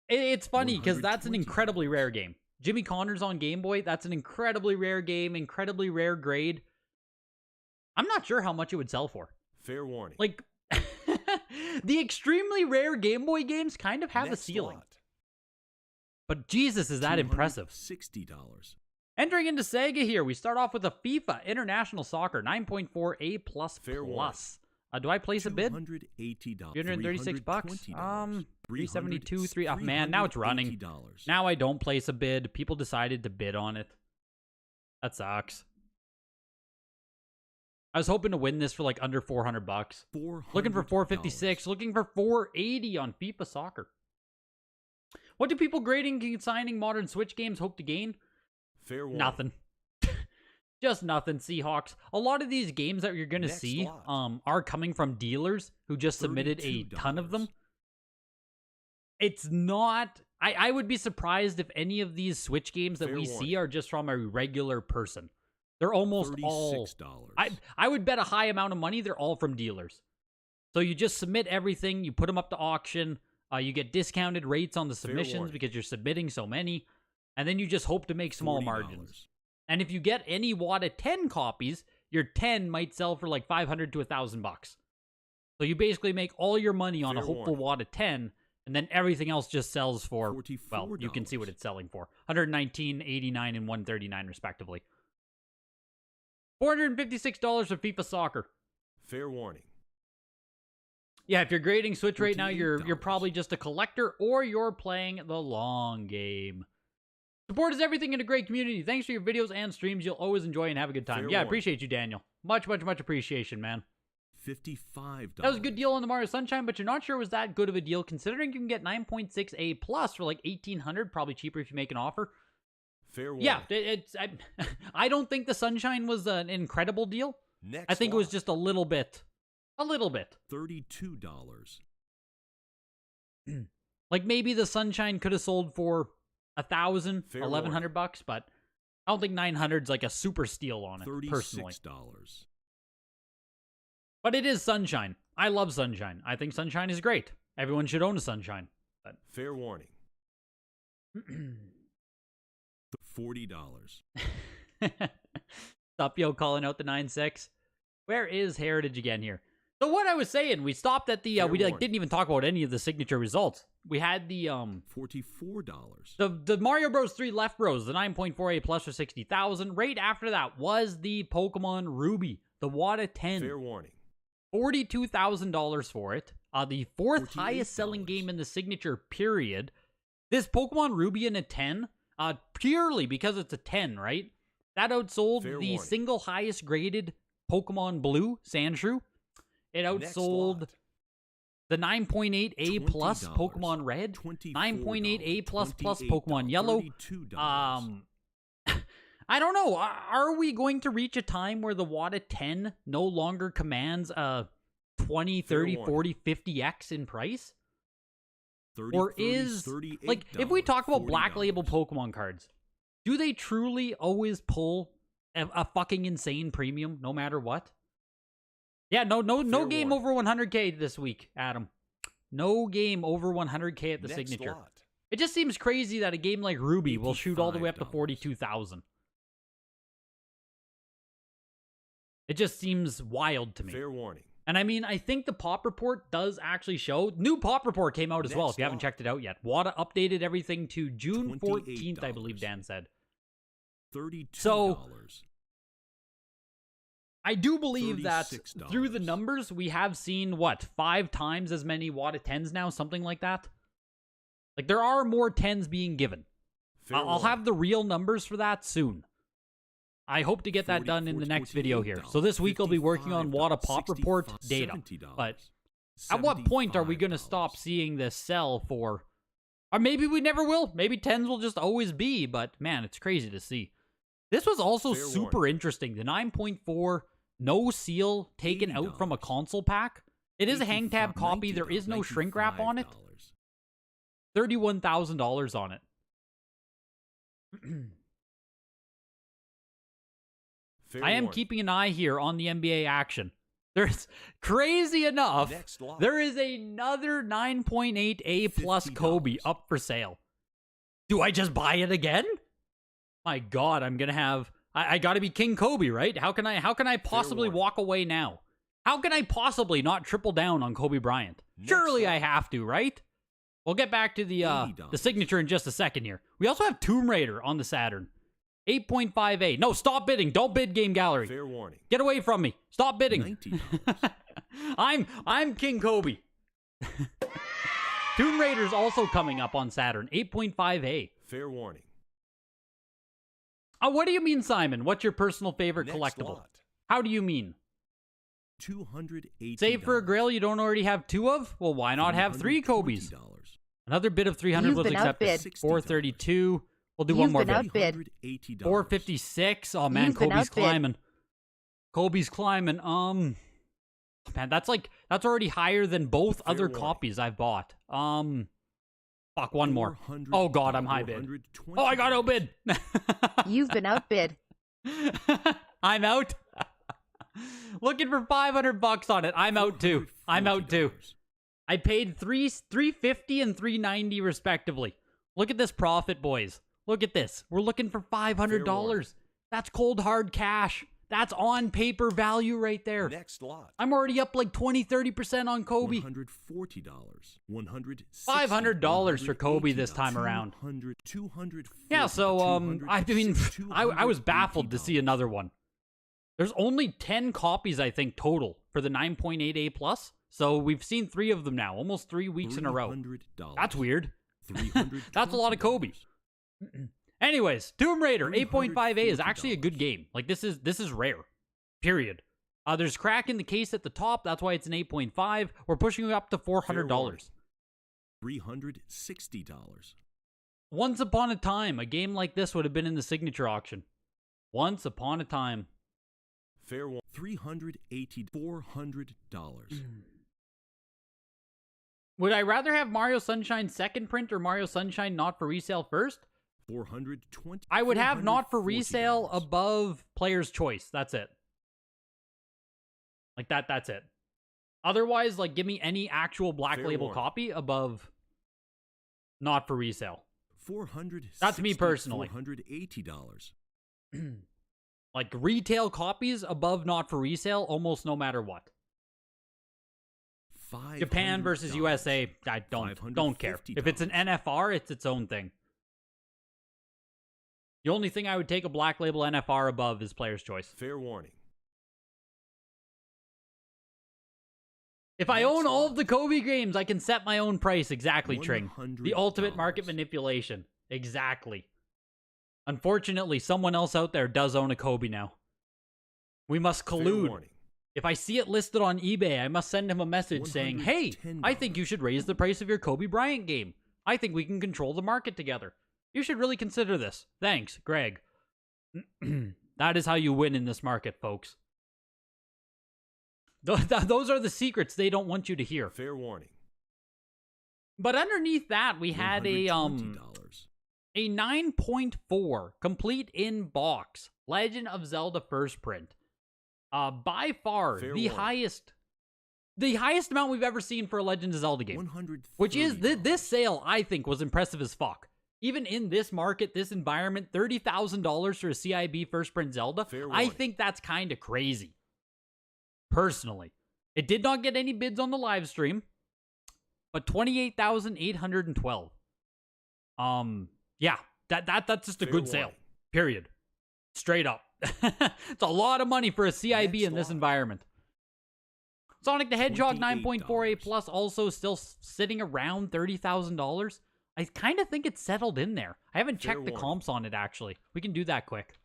it's funny because that's an incredibly rare game. Jimmy Connors on Game Boy, that's an incredibly rare game, incredibly rare grade. I'm not sure how much it would sell for. Fair warning. Like, the extremely rare Game Boy games kind of have a ceiling. Lot. But Jesus, is that impressive. $60. Entering into Sega here, we start off with a FIFA International Soccer 9.4A plus Fair plus. Do I place a bid? $280. $336 bucks. $372. 3 oh man, now it's running. Now I don't place a bid. People decided to bid on it. That sucks. I was hoping to win this for like under 400 bucks. Looking for 456, looking for 480 on FIFA Soccer. What do people grading and consigning modern Switch games hope to gain? Fair warning. Nothing. Just nothing, Seahawks. A lot of these games that you're going to see are coming from dealers who just submitted a ton of them. It's not... I would be surprised if any of these Switch games that we see are just from a regular person. They're almost all... I would bet a high amount of money they're all from dealers. So you just submit everything, you put them up to auction, you get discounted rates on the submissions because you're submitting so many, and then you just hope to make small margins. And if you get any WATA 10 copies, your 10 might sell for like 500 to 1,000 bucks. So you basically make all your money on a hopeful WATA 10, and then everything else just sells for, well, you can see what it's selling for. 119, 89, and 139 respectively. $456 for FIFA Soccer. Fair warning. Yeah, if you're grading Switch right now, you're probably just a collector or you're playing the long game. Support is everything in a great community. Thanks for your videos and streams. You'll always enjoy and have a good time. I appreciate you, Daniel. Much, much, much appreciation, man. $55. That was a good deal on the Mario Sunshine, but you're not sure it was that good of a deal considering you can get 9.6A plus for like $1,800, probably cheaper if you make an offer. Fair warning. Yeah, I don't think the Sunshine was an incredible deal. I think it was just a little bit. $32. Like maybe the Sunshine could have sold for 1,000, 1,100 bucks, but I don't think 900 is like a super steal on it, personally. $36. But it is Sunshine. I love Sunshine. I think Sunshine is great. Everyone should own a Sunshine. But... Fair warning. $40. Stop calling out the 9.6. Where is Heritage again here? So what I was saying, we stopped at the we didn't even talk about any of the signature results. We had the $44. The Mario Bros 3 Left Bros, the 9.4A plus for 60,000. Right after that was the Pokemon Ruby, the WATA 10. Fair warning. $42,000 for it. The fourth highest selling game in the signature period. This Pokemon Ruby in a 10, purely because it's a 10, right? That outsold the single highest graded Pokemon Blue, Sandshrew. It outsold the 9.8A plus Pokemon Red, 9.8A plus Pokemon Yellow. I don't know. Are we going to reach a time where the WATA 10 no longer commands a 20, 30, 40, 50x in price? 30, or is, like, if we talk about Black Label Pokemon cards, do they truly always pull a fucking insane premium no matter what? Yeah, no game over 100k this week, Adam. No game over 100k at the signature. It just seems crazy that a game like Ruby will shoot all the way up to 42,000. It just seems wild to me. Fair warning. And I mean, I think the Pop Report does actually show. New Pop Report came out as well, if you haven't checked it out yet. WATA updated everything to June 14th, I believe Dan said. $32. So, I do believe that through the numbers, we have seen, 5 times as many WATA 10s now? Something like that? Like, there are more 10s being given. I'll have the real numbers for that soon. I hope to get that done in the next video here. So this week I'll be working on WATA Pop Report data. But at what point are we going to stop seeing this sell for... Or maybe we never will. Maybe 10s will just always be. But man, it's crazy to see. This was also super interesting. The 9.4 no seal taken out from a console pack. It is a hang tab copy. There is no shrink wrap on it. $31,000 on it. I am keeping an eye here on the NBA action. There's, crazy enough, there is another 9.8 A plus Kobe up for sale. Do I just buy it again? My God, I'm gonna have. I gotta be King Kobe, right? How can I possibly walk away now? How can I possibly not triple down on Kobe Bryant? Surely I have to, right? We'll get back to the signature in just a second here. We also have Tomb Raider on the Saturn. 8.5A. No, stop bidding. Don't bid, Game Gallery. Fair warning. Get away from me. Stop bidding. $90. I'm King Kobe. Tomb Raider's also coming up on Saturn. 8.5A. Fair warning. Oh, what do you mean, Simon? What's your personal favorite collectible? How do you mean? $280. Save for a grail you don't already have two of? Well, why not have three Kobe's? Another bid of 300 was accepted. 432. We'll do one more bid. 456. Oh man, Kobe's climbing. Kobe's climbing. Man, that's already higher than both other copies I've bought. Fuck, one more. Oh God, I'm high bid. Oh, I got outbid. You've been outbid. I'm out. Looking for $500 on it. I'm out too. I'm out too. I paid $350 and $390 respectively. Look at this profit, boys. Look at this. We're looking for $500. That's cold hard cash. That's on paper value right there. Next lot. I'm already up like 20-30% on Kobe. $140. $500 for Kobe this time around. Yeah, so I mean, I was baffled to see another one. There's only 10 copies, I think, total for the 9.8A plus. So we've seen 3 of them now, almost 3 weeks in a row. That's weird. That's a lot of Kobe. Anyways, Tomb Raider 8.5A is actually a good game. Like, this is rare. Period. There's crack in the case at the top. That's why it's an 8.5. We're pushing it up to $400. $360. Once upon a time, a game like this would have been in the signature auction. Once upon a time. Fair one. $380. $400. Would I rather have Mario Sunshine second print or Mario Sunshine not for resale first? $420. I would have not for resale above player's choice. That's it. Like that's it. Otherwise, like, give me any actual black label copy above not for resale. That's me personally. $480. Like, retail copies above not for resale almost no matter what. Japan versus USA, I don't care. If it's an NFR, it's its own thing. The only thing I would take a black label NFR above is player's choice. Fair warning. If I own all of the Kobe games, I can set my own price. Exactly, Tring. The ultimate market manipulation. Exactly. Unfortunately, someone else out there does own a Kobe now. We must collude. If I see it listed on eBay, I must send him a message saying, hey, I think you should raise the price of your Kobe Bryant game. I think we can control the market together. You should really consider this. Thanks, Greg. That is how you win in this market, folks. Those are the secrets they don't want you to hear. Fair warning. But underneath that, we had a 9.4 complete in box Legend of Zelda first print. By far the highest amount we've ever seen for a Legend of Zelda game. Which is this sale, I think, was impressive as fuck. Even in this market, this environment, $30,000 for a CIB first print Zelda, I think that's kind of crazy. Personally, it did not get any bids on the live stream, but 28,812. Yeah, that's just a good sale. Period. Straight up. It's a lot of money for a CIB in this environment. Sonic the Hedgehog 9.4A Plus also still sitting around $30,000. I kind of think it's settled in there. I haven't checked the comps on it, actually. We can do that quick.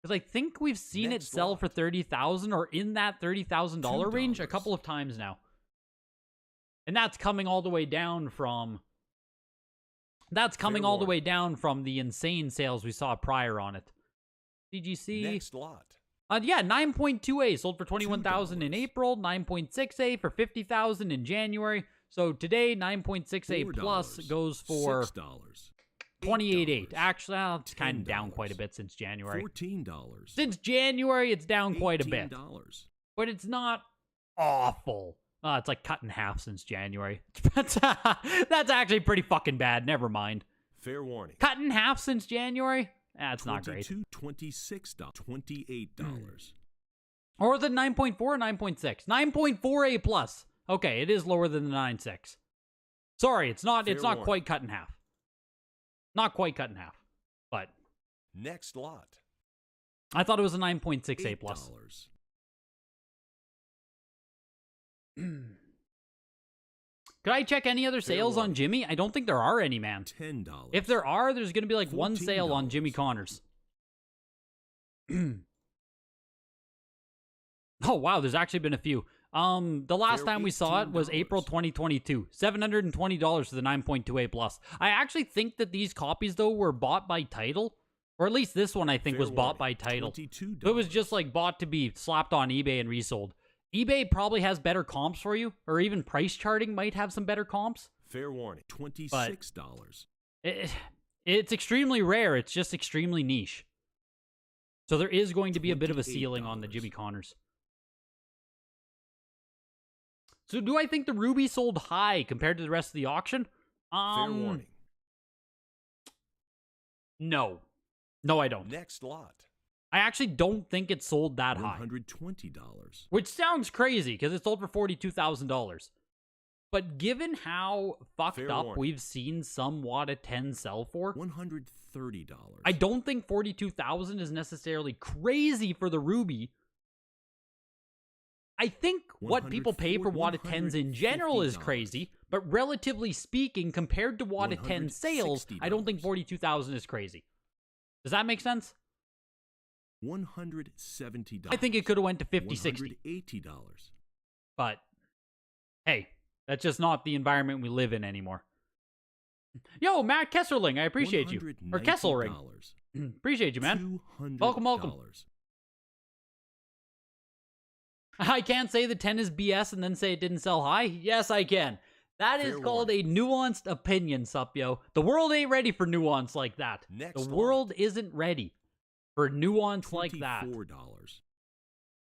Because I think we've seen it sell for $30,000 or in that $30,000 range a couple of times now. And that's coming all the way down from... That's coming all the way down from the insane sales we saw prior on it. CGC. Next lot. Yeah, 9.2A sold for $21,000 in April, 9.6A for $50,000 in January. So today, 9.6A plus goes for $6. 28.8. Actually, it's kind of down quite a bit since January. $14. Since January, it's down quite a bit. $18. But it's not awful. It's like cut in half since January. That's actually pretty fucking bad. Never mind. Fair warning. Cut in half since January? That's not great. $26, $28. Or is it 9.4 or 9.6? 9.4 A plus. Okay, it is lower than the 9.6. Sorry, it's not quite cut in half. Not quite cut in half. But next lot. I thought it was a 9.6 A plus. Could I check any other sales on Jimmy? I don't think there are any, man. $10. If there are, there's going to be like one sale on Jimmy Connors. Oh, wow, there's actually been a few. The last time we saw it was April 2022. $720 for the 9.2A plus. I actually think that these copies, though, were bought by title. Or at least this one, I think, was bought by title. $22. It was just like bought to be slapped on eBay and resold. eBay probably has better comps for you, or even price charting might have some better comps. Fair warning. $26. It's extremely rare. It's just extremely niche. So there is going to be a bit of a ceiling on the Jimmy Connors. So do I think the Ruby sold high compared to the rest of the auction? Fair warning. No. No, I don't. Next lot. I actually don't think it sold that high. $120. Which sounds crazy, because it sold for $42,000. But given how fucked up we've seen some WATA 10 sell for, $130. I don't think $42,000 is necessarily crazy for the Ruby. I think what people pay for WATA 10s in general is crazy, but relatively speaking, compared to WATA 10 sales, I don't think $42,000 is crazy. Does that make sense? $170. I think it could have went to $50, $60. $180. But, hey, that's just not the environment we live in anymore. Yo, Matt Kesserling, I appreciate you. Or Kesselring. Appreciate you, man. Welcome, welcome. I can't say the 10 is BS and then say it didn't sell high. Yes, I can. That is called a nuanced opinion, Supyo. The world ain't ready for nuance like that. The world isn't ready for nuance like that. $24.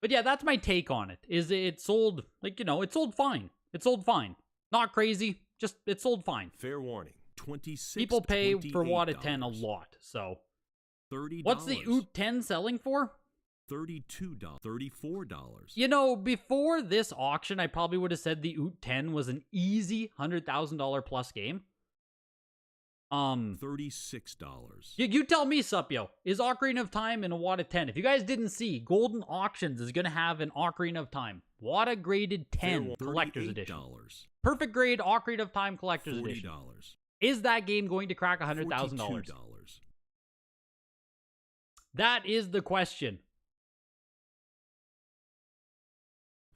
But yeah, that's my take on it. Is it sold, like, it sold fine. It sold fine. Not crazy, just it sold fine. Fair warning. $26. People pay for WATA 10 a lot, so. $30. What's the OOT 10 selling for? $32. $34. Before this auction, I probably would have said the OOT 10 was an easy $100,000 plus game. $36. You tell me, Supyo. Is Ocarina of Time in a WATA 10? If you guys didn't see, Golden Auctions is going to have an Ocarina of Time. WATA graded 10 collector's edition. Perfect grade Ocarina of Time collector's edition. Is that game going to crack $100,000? That is the question.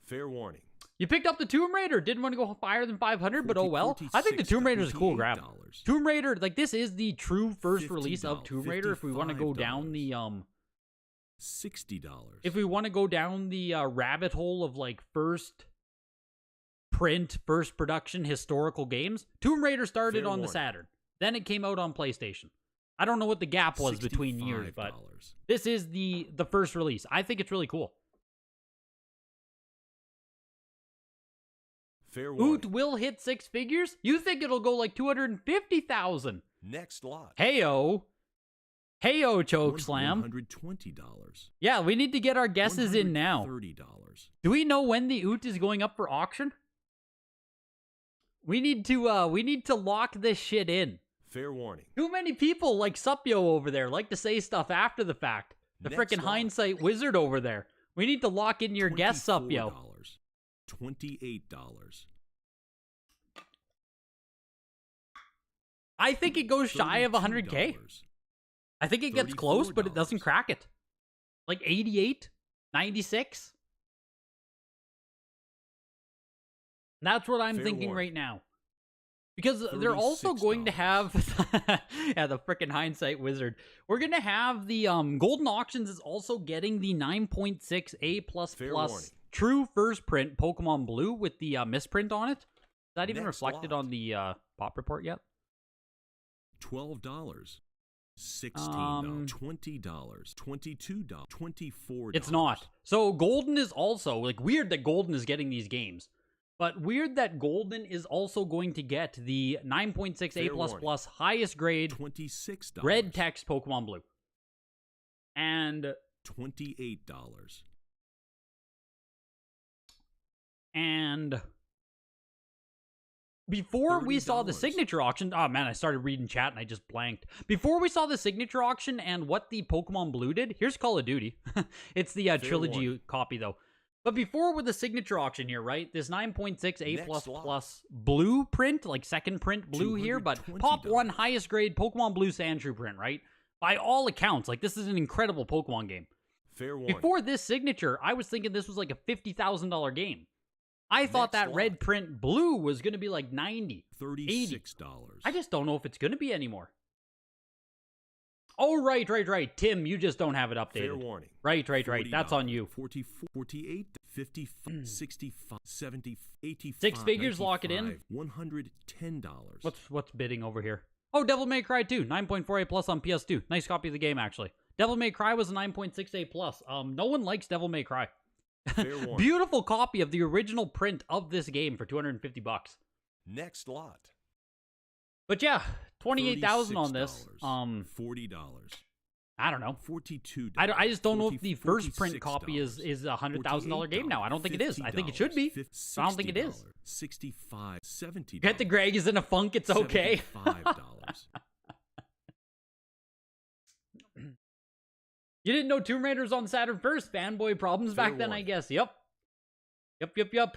Fair warning. You picked up the Tomb Raider. Didn't want to go higher than 500, but oh well. I think the Tomb Raider is a cool grab. Tomb Raider, like, this is the true first release of Tomb Raider. If we want to go down the $60. If we want to go down the rabbit hole of like first print, first production historical games, Tomb Raider started on the Saturn. Then it came out on PlayStation. I don't know what the gap was between years, but this is the first release. I think it's really cool. OOT will hit 6 figures? You think it'll go like 250,000? Next lot. Heyo. Heyo, Chokeslam. $120. Yeah, we need to get our guesses in now. $30. Do we know when the OOT is going up for auction? We need to lock this shit in. Fair warning. Too many people like Supyo over there like to say stuff after the fact. The frickin' hindsight wizard over there. We need to lock in your guess, Supyo. $28. I think it goes shy of 100K. I think it gets close, but it doesn't crack it. Like 88, 96. That's what I'm thinking right now. Because they're also going to have yeah, the frickin' hindsight wizard. We're going to have the Golden Auctions is also getting the 9.6 A++ true first print Pokemon Blue with the misprint on it. Is that even reflected on the pop report yet? $12. $16, $20, $22, $24. It's not. So Golden is also, like, weird that Golden is getting these games. But weird that Golden is also going to get the 9.6 A++ highest grade $26. red text Pokemon Blue. And $28. And before we saw the signature auction, oh man, I started reading chat and I just blanked. Before we saw the signature auction and what the Pokemon Blue did, here's Call of Duty. It's the trilogy copy though. But before with the signature auction here, right? This 9.6 A++ blue print, like second print blue here, but Pop 1 highest grade Pokemon Blue Sandshrew print, right? By all accounts, like this is an incredible Pokemon game. Fair warning. Before this signature, I was thinking this was like a $50,000 game. I thought that red print blue was going to be like $90, $86. I just don't know if it's going to be anymore. Oh, right. Tim, you just don't have it updated. Fair warning. Right. That's on you. 44, 48, 55, 65, 70, 85, 6 figures, lock it in. $110. What's bidding over here? Oh, Devil May Cry 2, 9.4A+ on PS2. Nice copy of the game, actually. Devil May Cry was a 9.6A+. No one likes Devil May Cry. Beautiful copy of the original print of this game for $250. Next lot. But yeah, 28,000 on this. $40. I don't know. $42. I just don't know if the first print copy is a $100,000 game now. I don't think it is. I think it should be. I don't think it is. $65, $70. Get the Greg is in a funk. It's okay. $75. You didn't know Tomb Raider's on Saturn first? Fanboy problems back then, I guess. Yep.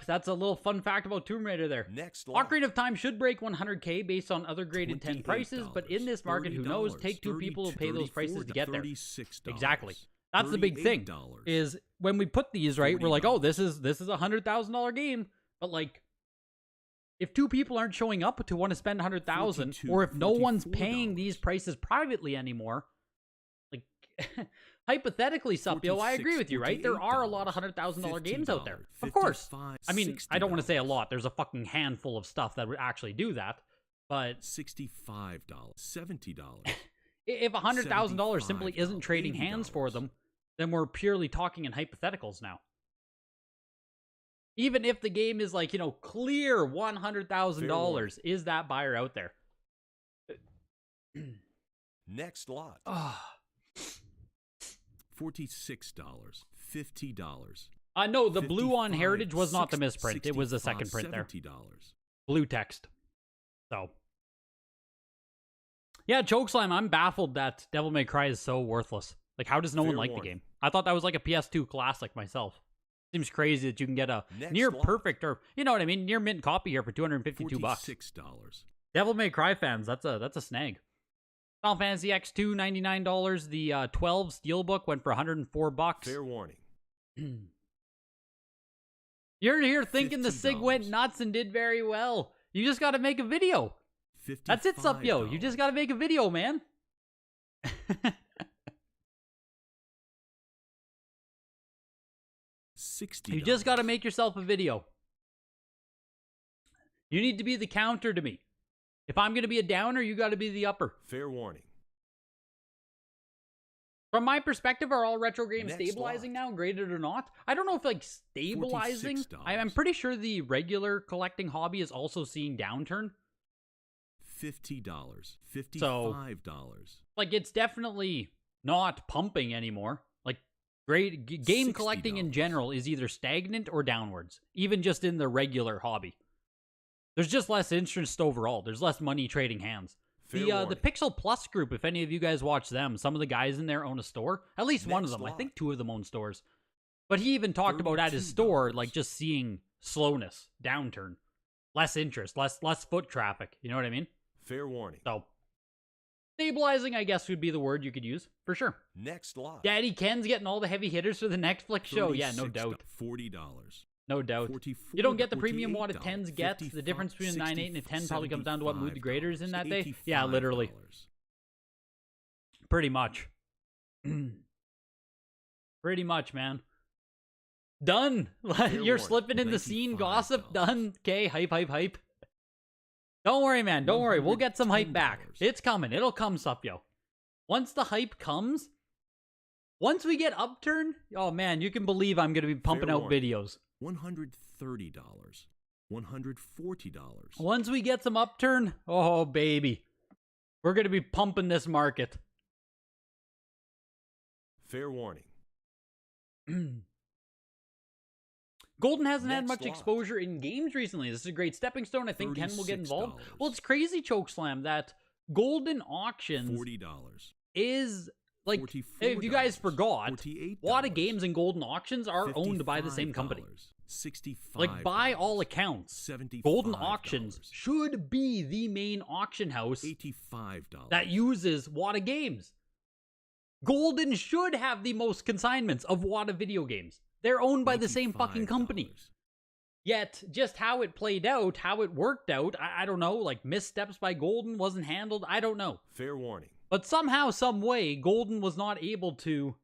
That's a little fun fact about Tomb Raider there. Next lot. Ocarina of Time should break 100K based on other graded 10 prices, but in this market, who knows? Take two people to pay those prices to get there. Exactly. That's the big thing. Is when we put these, right, we're like, oh, this is a $100,000 game, but like, if two people aren't showing up to want to spend 100,000, or if no one's paying these prices privately anymore, like. Hypothetically, Supio, I agree with you, right? There are a lot of $100,000 games out there. Of course. I mean, I don't want to say a lot. There's a fucking handful of stuff that would actually do that. But $65, $70. If $100,000 simply isn't trading hands for them, then we're purely talking in hypotheticals now. Even if the game is like, clear $100,000, is that buyer out there? Next lot. $46, $50. No, the blue on Heritage was not the misprint. It was the second print there. $70. Blue text. So. Yeah, Chokeslime, I'm baffled that Devil May Cry is so worthless. Like, how does no one like the game? I thought that was like a PS2 classic myself. Seems crazy that you can get a near perfect, or, you know what I mean, near mint copy here for $252. $46. Devil May Cry fans, that's a snag. Final Fantasy X2, $99. The 12 Steelbook went for $104. Fair warning. You're here thinking the SIG went nuts and did very well. You just got to make a video. That's it, Supyo. You just got to make a video, man. $60. You just got to make yourself a video. You need to be the counter to me. If I'm going to be a downer, you got to be the upper. Fair warning. From my perspective, are all retro games stabilizing now, graded or not? I don't know if, like, stabilizing. I'm pretty sure the regular collecting hobby is also seeing downturn. $50. $55. So, like, it's definitely not pumping anymore. Like, game collecting in general is either stagnant or downwards, even just in the regular hobby. There's just less interest overall. There's less money trading hands. The Pixel Plus group, if any of you guys watch them, some of the guys in there own a store. At least one of them. I think two of them own stores. But he even talked about at his store, like, just seeing slowness, downturn, less interest, less foot traffic. You know what I mean? Fair warning. So, stabilizing, I guess, would be the word you could use, for sure. Next lot. Daddy Ken's getting all the heavy hitters for the Netflix show. Yeah, no doubt. $40. No doubt. You don't get the premium WATA 10s get. The difference between a 9.8 and a 10 probably comes down to what mood the grader is in that day. Yeah, literally. Pretty much. Pretty much, man. Done. You're slipping in the scene, gossip. Done. Okay, hype. Don't worry, man. Don't worry. We'll get some hype $110. back. It's coming. It'll come, Supyo. Once the hype comes, once we get upturned, oh man, you can believe I'm going to be pumping out videos. $130. $140. Once we get some upturn, oh baby, we're going to be pumping this market. Fair warning. Golden hasn't had Next much lot. exposure in games recently. This is a great stepping stone. I think Ken will get involved. $36. Well, it's crazy, Chokeslam, that Golden Auctions $40. is, like, $44, if you guys forgot, $48, WATA Games and Golden Auctions are owned by the same company. $65. Like, by all accounts, $75. Golden Auctions should be the main auction house $85. that uses WATA Games. Golden should have the most consignments of WATA video games. They're owned by the same fucking company. Yet, just how it played out, how it worked out, I don't know, like missteps by Golden wasn't handled, I don't know. Fair warning. But somehow, some way, Golden was not able to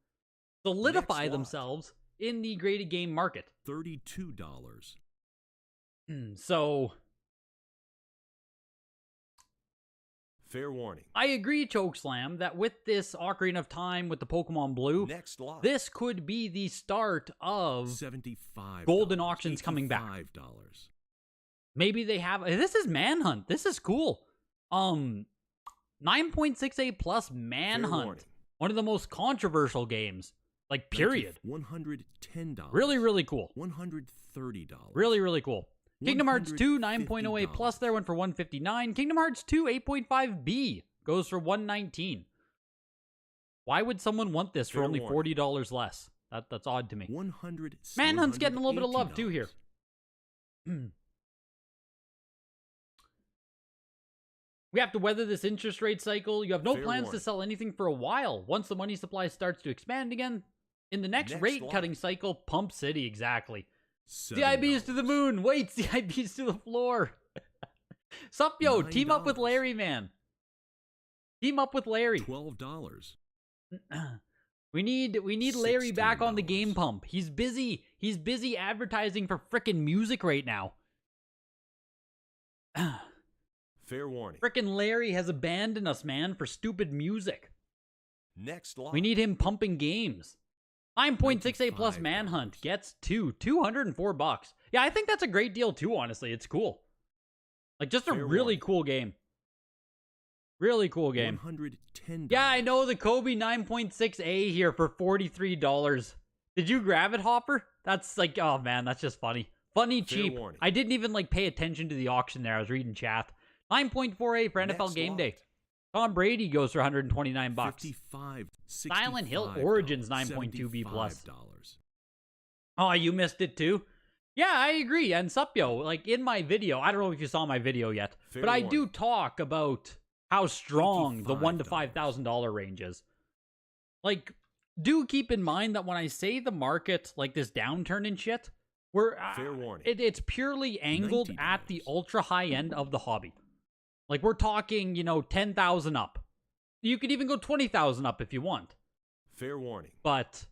solidify themselves in the graded game market. $32. So, Fair warning. I agree, Chokeslam, that with this Ocarina of Time with the Pokemon Blue, Next lot. this could be the start of $75. Golden Auctions coming back. $85. Maybe they have... This is Manhunt. This is cool. 9.68 plus Manhunt. One of the most controversial games. Like, period. $110. Really, really cool. $130. Really, really cool. Kingdom Hearts 2, 9.08 plus there went for $159. Kingdom Hearts 2, 8.5B goes for $119. Why would someone want this for only $40 less? That's odd to me. Manhunt's getting a little bit of love too here. We have to weather this interest rate cycle. You have no plans to sell anything for a while. Once the money supply starts to expand again, in the next rate-cutting cycle, Pump City, exactly. CIBs to the moon. Wait, CIBs to the floor. Sup, yo, team up with Larry, man. Team up with Larry. $12. We need Larry back on the game pump. He's busy. He's busy advertising for frickin' music right now. Fair warning. Frickin' Larry has abandoned us, man, for stupid music. Next lot. We need him pumping games. 9.68 plus Manhunt gets $204. Yeah, I think that's a great deal too, honestly. It's cool. Like, just a really cool game. Really cool game. $110. Yeah, I know the Kobe 9.6A here for $43. Did you grab it, Hopper? That's like, oh man, that's just funny. Funny cheap. I didn't even like pay attention to the auction there. I was reading chat. 9.48 for NFL Game Day. Tom Brady goes for $129. $55. Silent Hill Origins 9.2B plus. Oh, you missed it too? Yeah, I agree. And Supyo, like in my video, I don't know if you saw my video yet, but I do talk about how strong the $1,000 to $5,000 range is. Like, do keep in mind that when I say the market, like this downturn and shit, it's purely angled at the ultra high end of the hobby. Like, we're talking, 10,000 up. You could even go 20,000 up if you want. Fair warning. But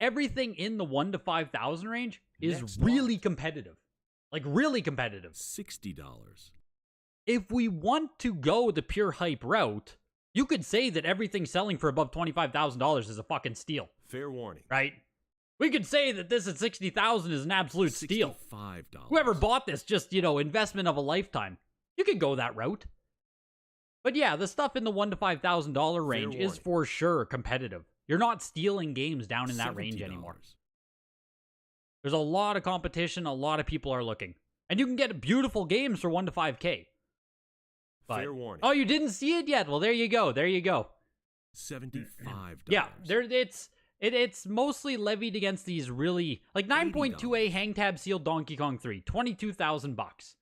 everything in the 1 to 5,000 range is really competitive. Like, really competitive. $60. If we want to go the pure hype route, you could say that everything selling for above $25,000 is a fucking steal. Fair warning. Right? We could say that this at $60,000 is an absolute steal. $65. Whoever bought this, just, investment of a lifetime. You could go that route. But yeah, the stuff in the $1,000 to $5,000 range is for sure competitive. You're not stealing games down in that range anymore. There's a lot of competition. A lot of people are looking. And you can get beautiful games for $1 to $5K. But, fair warning. Oh, you didn't see it yet? Well, there you go. There you go. $75. Yeah, it's mostly levied against these really... Like 9.2A Hang Tab Sealed Donkey Kong 3. $22,000.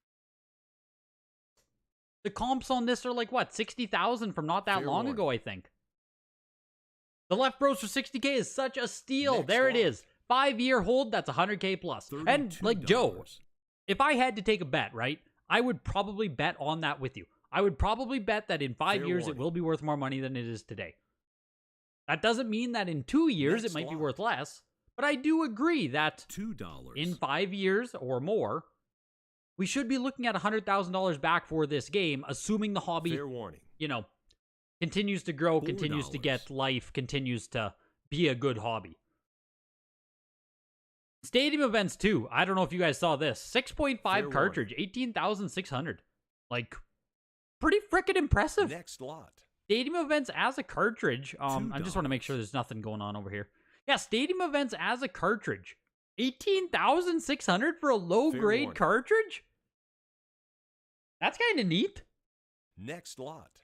The comps on this are like, what, 60,000 from not that long ago, I think. The Left Bros for 60K is such a steal. There it is. 5-year hold, that's 100K plus. And, like, Joe, if I had to take a bet, right, I would probably bet on that with you. I would probably bet that in 5 years it will be worth more money than it is today. That doesn't mean that in 2 years it might be worth less, but I do agree that $2 in 5 years or more, we should be looking at $100,000 back for this game, assuming the hobby, Fair warning. Continues to grow, continues to get life, continues to be a good hobby. Stadium events too. I don't know if you guys saw this. 6.5 Fair cartridge, warning. 18,600. Like, pretty freaking impressive. Next lot. Stadium events as a cartridge. I just want to make $2. sure there's nothing going on over here. Yeah, stadium events as a cartridge. 18,600 for a low grade warning. cartridge? That's kind of neat. Next lot.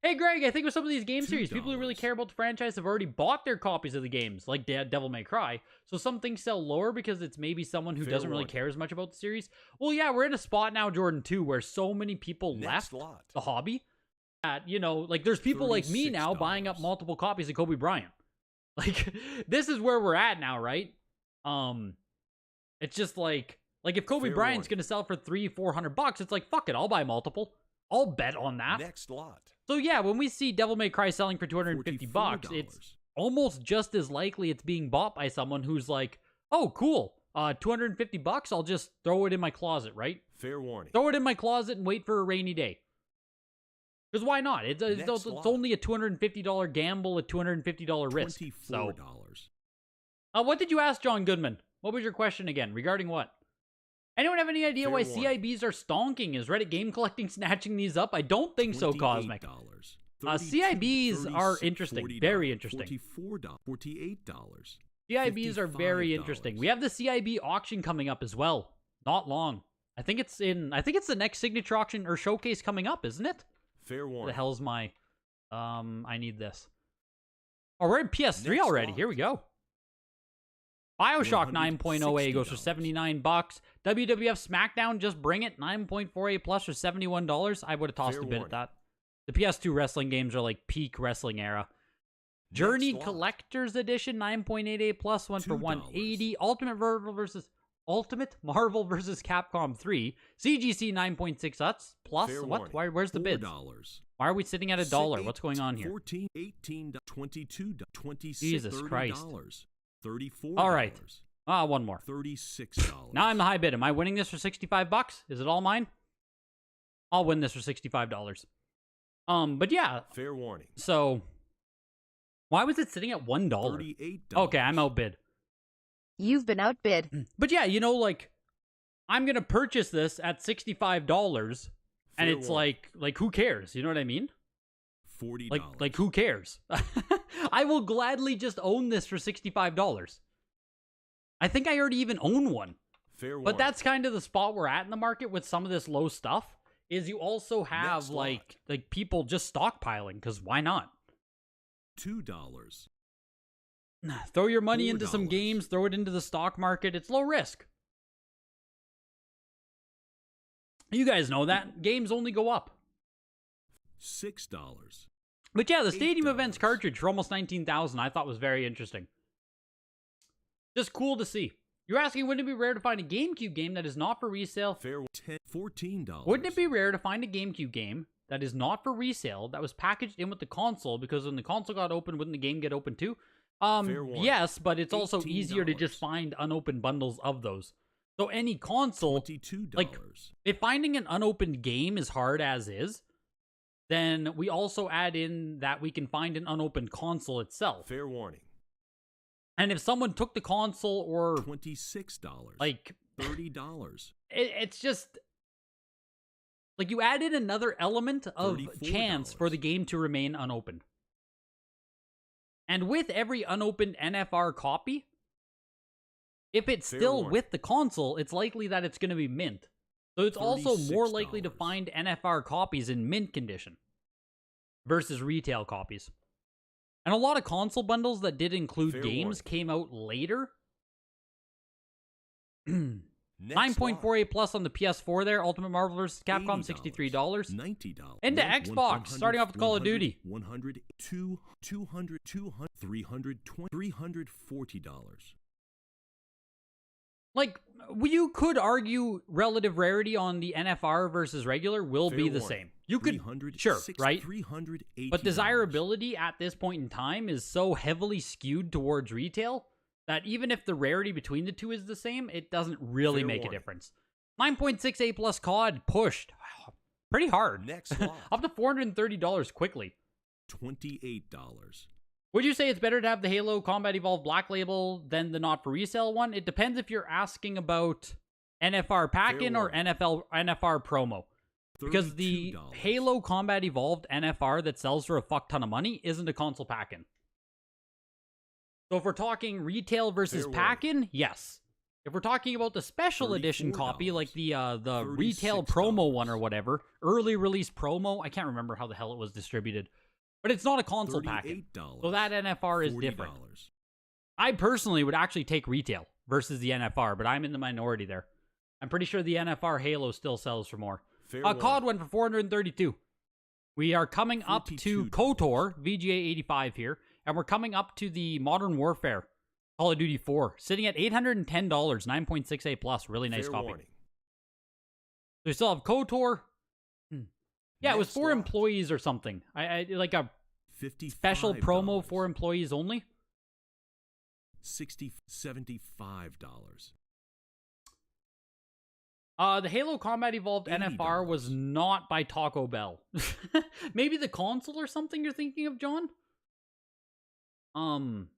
Hey, Greg, I think with some of these game series, people who really $2. care about the franchise have already bought their copies of the games, like Devil May Cry. So some things sell lower because it's maybe someone who Fair doesn't really warning. care as much about the series. Well, yeah, we're in a spot now, Jordan, too, where so many people Next left lot. the hobby that, like there's people like me now $36. buying up multiple copies of Kobe Bryant. Like, this is where we're at now, right? It's just like if Kobe Fair Bryant's warning. gonna sell for $300-400, it's like, fuck it, I'll buy multiple. I'll bet on that. Next lot. So yeah, when we see Devil May Cry selling for $250, $44. it's almost just as likely it's being bought by someone who's like, oh, cool, $250, I'll just throw it in my closet, right? Fair warning. Throw it in my closet and wait for a rainy day. Because why not? It's Next lot. only a $250 gamble, a $250 risk. So, $24. what did you ask, John Goodman? What was your question again? Regarding what? Anyone have any idea Fair why warning. CIBs are stonking? Is Reddit Game Collecting snatching these up? I don't think so, Cosmic. CIBs are interesting. Very interesting. $48. CIBs are very interesting. We have the CIB auction coming up as well. Not long. I think it's the next signature auction or showcase coming up, isn't it? Fair What the warning. hell's my I need this. Oh, we're in PS3 Next already. lot. Here we go. BioShock 9.0A goes for $79. WWF SmackDown, just bring it, 9.48 plus for $71. I would have tossed Fair a bit at warning. that. The PS2 wrestling games are like peak wrestling era. Journey Next lot. Collector's Edition, 9.88 plus, went for $2. $180. Ultimate Marvel versus Capcom 3. CGC 9.6 plus. Fair What? warning. Where's the bids? $4. Why are we sitting at $1? What's going on here? 14, 18, 22, 26, Jesus $30, Christ. $34. All right. One more. $36. Now I'm the high bid. Am I winning this for $65? Is it all mine? I'll win this for $65. But yeah. Fair warning. So, why was it sitting at $1? $38. Okay, I'm outbid. You've been outbid. But yeah, I'm gonna purchase this at $65, and Fair it's warning. like who cares? You know what I mean? $40. Like who cares? I will gladly just own this for $65. I think I already even own one. Fair warning. But that's kind of the spot we're at in the market with some of this low stuff. Is you also have Next lot. like people just stockpiling, because why not? $2. Throw your money into some $4. games, throw it into the stock market. It's low risk. You guys know that. Games only go up. $6. But yeah, the Stadium $8. Events cartridge for almost 19,000 I thought was very interesting. Just cool to see. You're asking, wouldn't it be rare to find a GameCube game that is not for resale? Fair $14. Wouldn't it be rare to find a GameCube game that is not for resale, that was packaged in with the console, because when the console got opened, wouldn't the game get opened too? Fair warning. Yes, but it's also easier to just $18. find unopened bundles of those. So any console, $22. like, if finding an unopened game is hard as is, then we also add in that we can find an unopened console itself. Fair warning. And if someone took the console or $26. like $30. it's just like you add in another element of $34. chance for the game to remain unopened. And with every unopened NFR copy, if it's Fair still warning. with the console, it's likely that it's going to be mint. So it's also more $36. likely to find NFR copies in mint condition versus retail copies. And a lot of console bundles that did include Fair games warning. came out later. Next 9.48 plus on the PS4 there. Ultimate Marvel vs. Capcom, $80. $63. $90. Into Xbox, starting off with Call of Duty. 100, 200, 320, $340. Like, you could argue relative rarity on the NFR versus regular will Fair be the warning. same. You could, 300, sure, six- right? $380. But desirability at this point in time is so heavily skewed towards retail that even if the rarity between the two is the same, it doesn't really Fair make a warning. difference. 9.68 plus COD pushed pretty hard. Next lot. Up to $430 quickly. $28. Would you say it's better to have the Halo Combat Evolved Black Label than the not for resale one? It depends if you're asking about NFR pack-in or NFR promo. Because the $32. Halo Combat Evolved NFR that sells for a fuck ton of money isn't a console pack-in. So if we're talking retail versus pack-in, yes. If we're talking about the special edition copy, like the retail promo one or whatever, early release promo, I can't remember how the hell it was distributed. But it's not a console pack-in. So that NFR is different. I personally would actually take retail versus the NFR, but I'm in the minority there. I'm pretty sure the NFR Halo still sells for more. COD went for $432. We are coming up to KOTOR, VGA 85 here, and we're coming up to the Modern Warfare, Call of Duty 4, sitting at $810, 9.68 plus. Really nice copy. So we still have KOTOR. Yeah, it was for employees or something. I like a special promo for employees only. $75. The Halo Combat Evolved NFR was not by Taco Bell. Maybe the console or something you're thinking of, John? I'm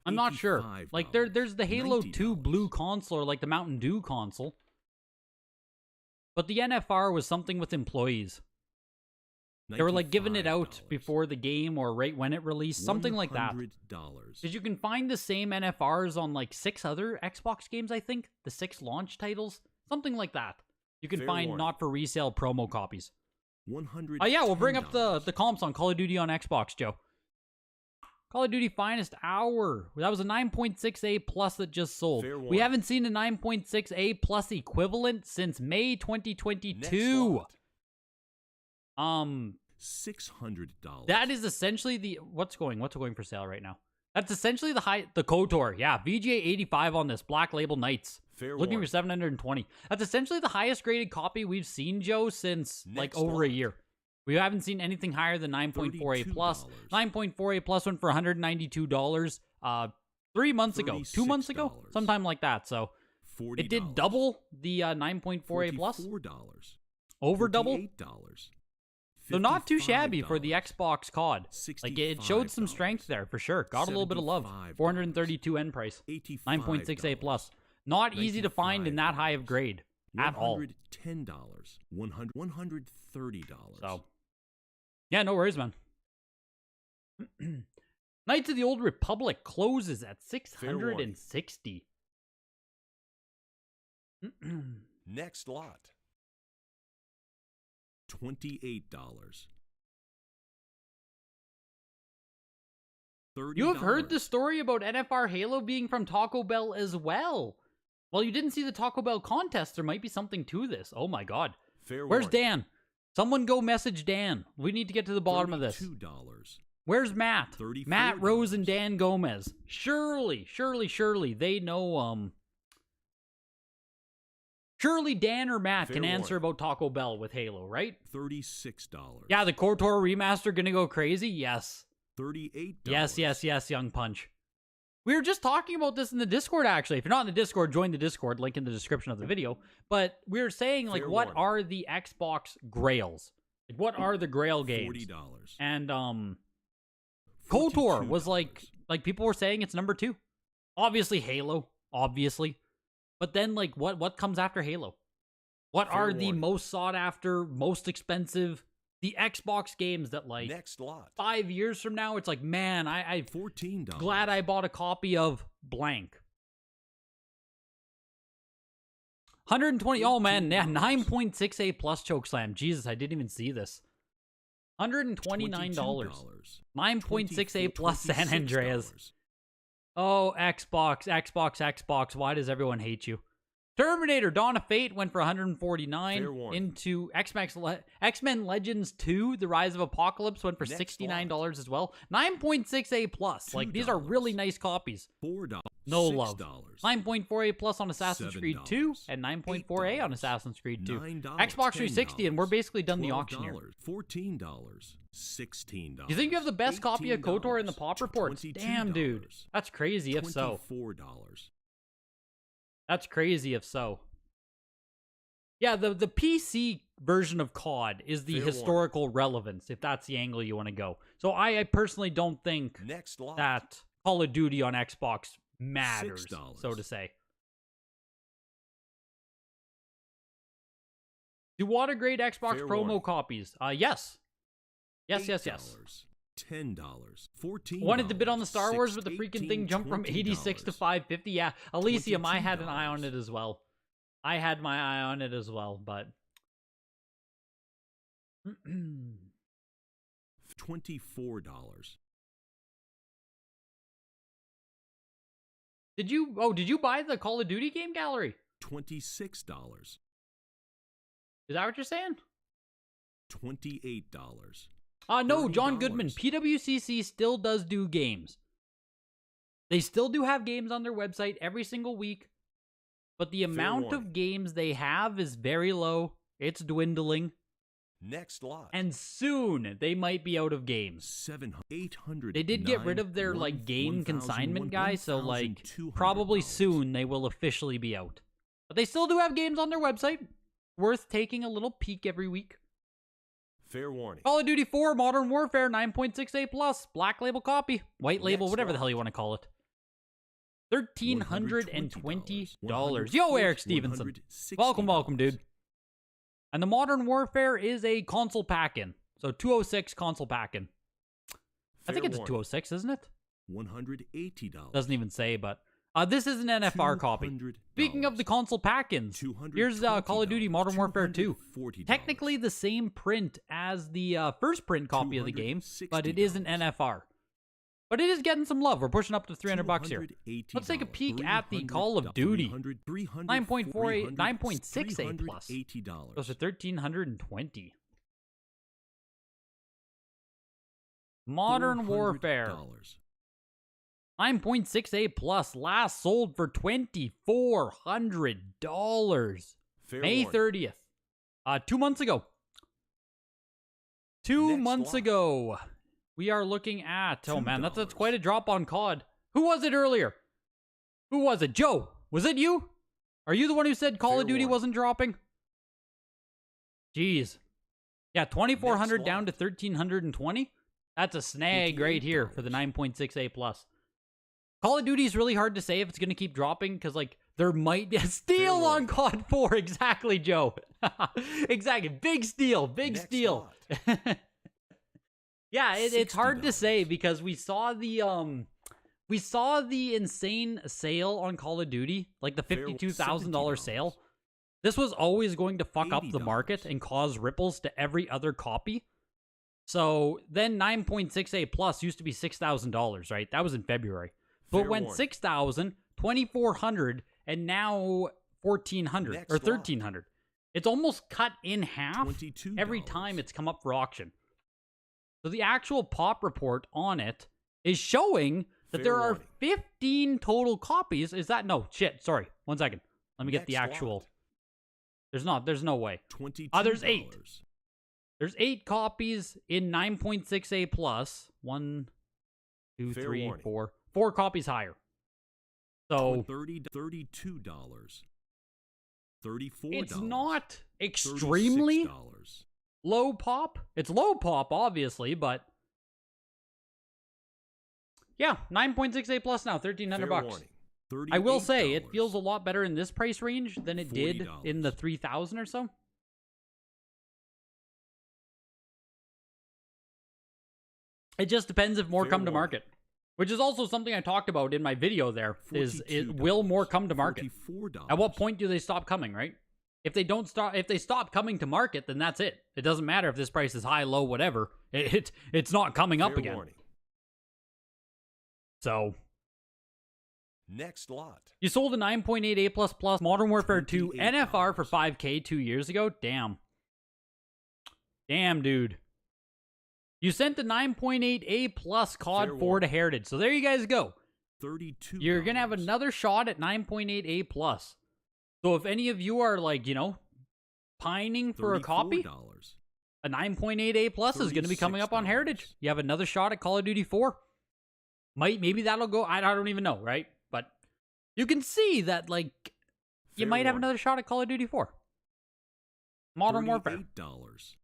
not sure. Like there's the Halo 2 blue console or like the Mountain Dew console. But the NFR was something with employees. They were like giving it out before the game or right when it released, something like that. Because you can find the same NFRs on like 6 other Xbox games, I think. The 6 launch titles, something like that. You can find not for resale promo copies. Oh yeah, we'll bring up the comps on Call of Duty on Xbox, Joe. Call of Duty Finest Hour. That was a 9.6A plus that just sold. We haven't seen a 9.6A plus equivalent since May 2022. $600. That is essentially the what's going for sale right now. That's essentially the KOTOR. Yeah, VGA 85 on this Black Label Knights. Looking for 720. That's essentially the highest graded copy we've seen, Joe, since like over a year. We haven't seen anything higher than 9.4A plus. 9.4A plus went for $192 3 months ago, 2 months ago, sometime like that. So it did double the 9.4A plus. Over double. So not too shabby for the Xbox COD. Like it showed some strength there for sure. Got a little bit of love. 432 end price. 9.6A plus. Not easy to find in that high of grade at all. $110. $130. So yeah, no worries, man. Knights of the Old Republic closes at $660. Next lot. $28. $30. You have heard the story about NFR Halo being from Taco Bell as well. Well, you didn't see the Taco Bell contest. There might be something to this. Oh my god. Where's Dan? Someone go message Dan. We need to get to the bottom of this. Where's Matt? Matt Rose and Dan Gomez. Surely they know, surely Dan or Matt can answer about Taco Bell with Halo, right? $36. Yeah, the KOTOR remaster gonna go crazy? Yes. $38. Yes, Young Punch. We were just talking about this in the Discord, actually. If you're not in the Discord, join the Discord. Link in the description of the video. But we were saying, like, what are the Xbox grails? Like, what are the grail games? $40. And, KOTOR was like people were saying it's number 2. Obviously Halo, obviously. But then, like, what comes after Halo? What are the most sought after, most expensive, the Xbox games that, like, next lot. 5 years from now, it's like, man, I'm $14. glad I bought a copy of blank. 120. Oh man, yeah, 9.6A plus chokeslam. Jesus, I didn't even see this. $129. 9.6A plus San Andreas. Oh, Xbox. Why does everyone hate you? Terminator Dawn of Fate went for $149. Into X-Men Legends 2, The Rise of Apocalypse went for $69 as well. 9.6A plus. Like, these are really nice copies. $4. No love. 9.4A plus on Assassin's Creed 2 and 9.4A on Assassin's Creed 2. Xbox 360, and we're basically done the auction here. $14. $16. You think you have the best copy of KOTOR in the pop reports? Damn, dude. That's crazy if so. $24. That's crazy if so. Yeah, the PC version of COD is the Fair historical relevance, if that's the angle you want to go. So I personally don't think Next lot. that Call of Duty on Xbox matters, $6. so to say. Do water grade Xbox Fair promo warning. copies? Yes. Yes. $10. $14. Wanted to bid on the Star Wars, but the freaking thing jumped from $16, 86 to 550. Yeah, Elysium, I had an eye on it as well. I had my eye on it as well, but... $24. Did you buy the Call of Duty game gallery? $26. Is that what you're saying? $28. No, John $30. Goodman. PWCC still does do games. They still do have games on their website every single week, but the amount of warning. games they have is very low. It's dwindling, Next lot. and soon they might be out of games. 800. They did get rid of their game consignment guy, so probably soon they will officially be out. But they still do have games on their website. Worth taking a little peek every week. Fair warning. Call of Duty 4 Modern Warfare 9.68 plus black label copy, white label, Next whatever the lot. hell you want to call it. $1,320. Yo, Eric Stevenson. Welcome, dude. And the Modern Warfare is a console pack-in. So 206 console pack-in. I think Fair it's a warning. 206, isn't it? $180. Doesn't even say, but this is an NFR copy. Speaking of the console pack-ins, here's Call of Duty Modern Warfare 2. Technically the same print as the first print copy of the game, but it is an NFR. But it is getting some love. We're pushing up to $300 here. Let's take a peek at the Call of Duty 9.68 plus. Those are $1,320. Modern Warfare 9.68 plus, last sold for $2,400. Fair May warning. 30th. 2 months ago. 2 Next months lot. ago. We are looking at, oh man, that's $2. quite a drop on COD. Who was it earlier? Who was it? Joe, was it you? Are you the one who said Call Fair of Duty warning. wasn't dropping? Jeez. Yeah, 2,400 Next down to lot. 1,320. That's a snag right here for the $58. 9.68 plus. Call of Duty is really hard to say if it's going to keep dropping because, there might be a steal on warning. COD 4. Exactly, Joe. Exactly. Big steal. Big Next steal. lot. Yeah, it's hard to $60. say because we saw the insane sale on Call of Duty, like the Fair- $52,000 $70. sale. This was always going to fuck up the $80. market and cause ripples to every other copy. So then 9.68 plus used to be $6,000, right? That was in February. So it Fair went warning. 6,000, 2,400, and now 1,400 Next or lot. 1,300. It's almost cut in half $22. every time it's come up for auction. So the actual pop report on it is showing that Fair there are warning. 15 total copies. Is that no shit? Sorry, 1 second. Let me get the Next actual. lot. There's not. There's no way. $22. There's 8. There's 8 copies in 9.68 plus. 1, 2, Fair 3, warning. 4. 4 copies higher. So $32. $34. it's not extremely $36. low pop. It's low pop, obviously, but yeah, 9.68 plus now, $1,300 Fair bucks. warning. I will say it $38. feels a lot better in this price range than it did in the $40. 3,000 or so. It just depends if more Fair come to warning. market, which is also something I talked about in my video. There is $42. will more come to market? $44. At what point do they stop coming? Right? If they stop coming to market, then that's it. It doesn't matter if this price is high, low, whatever. It's not coming up Fair again. warning. So Next lot. you sold a 9.88 plus Modern Warfare 2 NFR for $5K 2 years ago. Damn, dude. You sent the 9.8 plus COD Fair 4 to warning. Heritage. So there you guys go. $32. You're gonna have another shot at 9.8 plus. So if any of you are pining for a copy, $34. a 9.8 plus is going to be coming up on Heritage. You have another shot at Call of Duty 4. Maybe that'll go. I don't even know, right? But you can see that you Fair might have warning. another shot at Call of Duty 4. Modern Warfare. $38.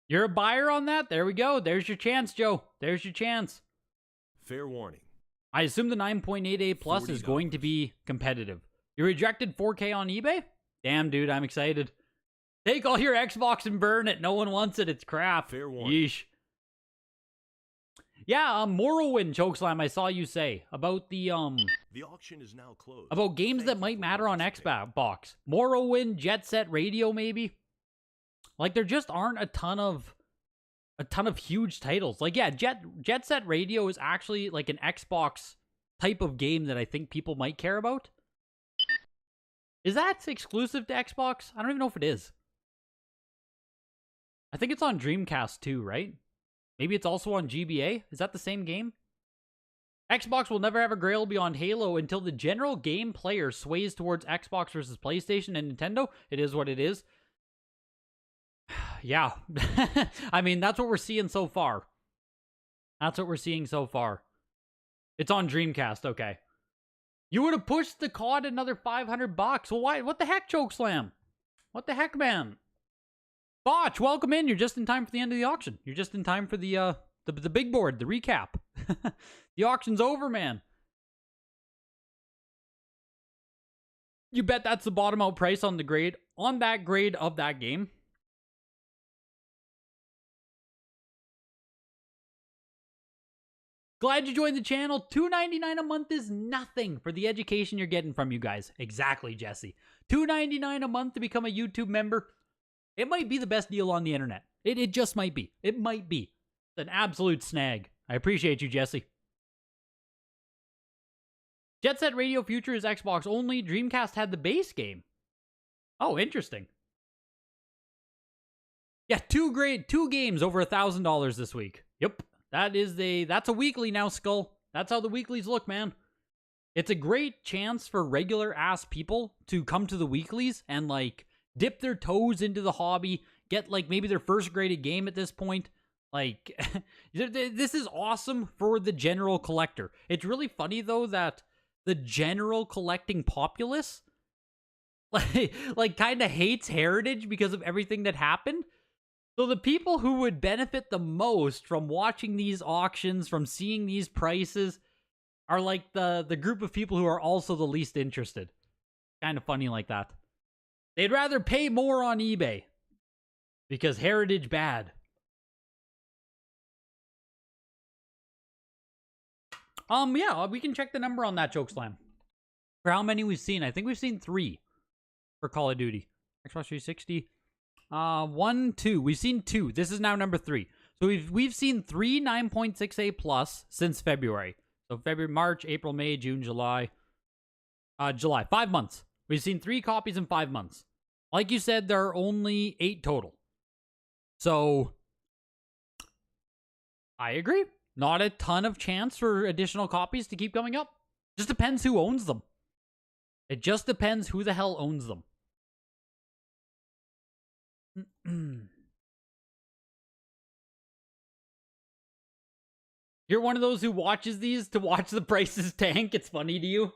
You're a buyer on that? There we go. There's your chance, Joe. There's your chance. Fair warning. I assume the 9.88 Plus is going to be competitive. You rejected 4K on eBay? Damn, dude, I'm excited. Take all your Xbox and burn it. No one wants it. It's crap. Fair warning. Yeesh. Yeah, Morrowind, Chokeslam, I saw you say about the auction is now closed. about games that might matter on Xbox. Morrowind, Jet Set Radio, maybe. Like, there just aren't a ton of huge titles. Like, yeah, Jet Set Radio is actually like an Xbox type of game that I think people might care about. Is that exclusive to Xbox? I don't even know if it is. I think it's on Dreamcast too, right? Maybe it's also on GBA? Is that the same game? Xbox will never have a grail beyond Halo until the general game player sways towards Xbox versus PlayStation and Nintendo. It is what it is. Yeah. I mean, that's what we're seeing so far. That's what we're seeing so far. It's on Dreamcast, okay. You would have pushed the COD another $500. Well, why? What the heck, Chokeslam? What the heck, man? Botch, welcome in. You're just in time for the end of the auction. You're just in time for the big board, the recap. The auction's over, man. You bet that's the bottom out price on the grade, on that grade of that game. Glad you joined the channel. $2.99 a month is nothing for the education you're getting from you guys. Exactly, Jesse. $2.99 a month to become a YouTube member. It might be the best deal on the internet. It just might be. It might be. It's an absolute snag. I appreciate you, Jesse. Jet Set Radio Future is Xbox only. Dreamcast had the base game. Oh, interesting. Yeah, two games over $1,000 this week. Yep. That's a weekly now, Skull. That's how the weeklies look, man. It's a great chance for regular ass people to come to the weeklies and like dip their toes into the hobby, get like maybe their first graded game at this point. Like, this is awesome for the general collector. It's really funny though that the general collecting populace like kind of hates Heritage because of everything that happened. So the people who would benefit the most from watching these auctions, from seeing these prices, are like the group of people who are also the least interested. Kind of funny like that. They'd rather pay more on eBay because Heritage bad. Yeah, we can check the number on that, Chokeslam. For how many we've seen. I think we've seen 3 for Call of Duty. Xbox 360. 1, 2. We've seen 2. This is now number 3. So we've seen 3 9.6A plus since February. So February, March, April, May, June, July. July. 5 months. We've seen 3 copies in 5 months. Like you said, there are only 8 total. So I agree. Not a ton of chance for additional copies to keep coming up. Just depends who owns them. It just depends who the hell owns them. You're one of those who watches these to watch the prices tank. It's funny to you.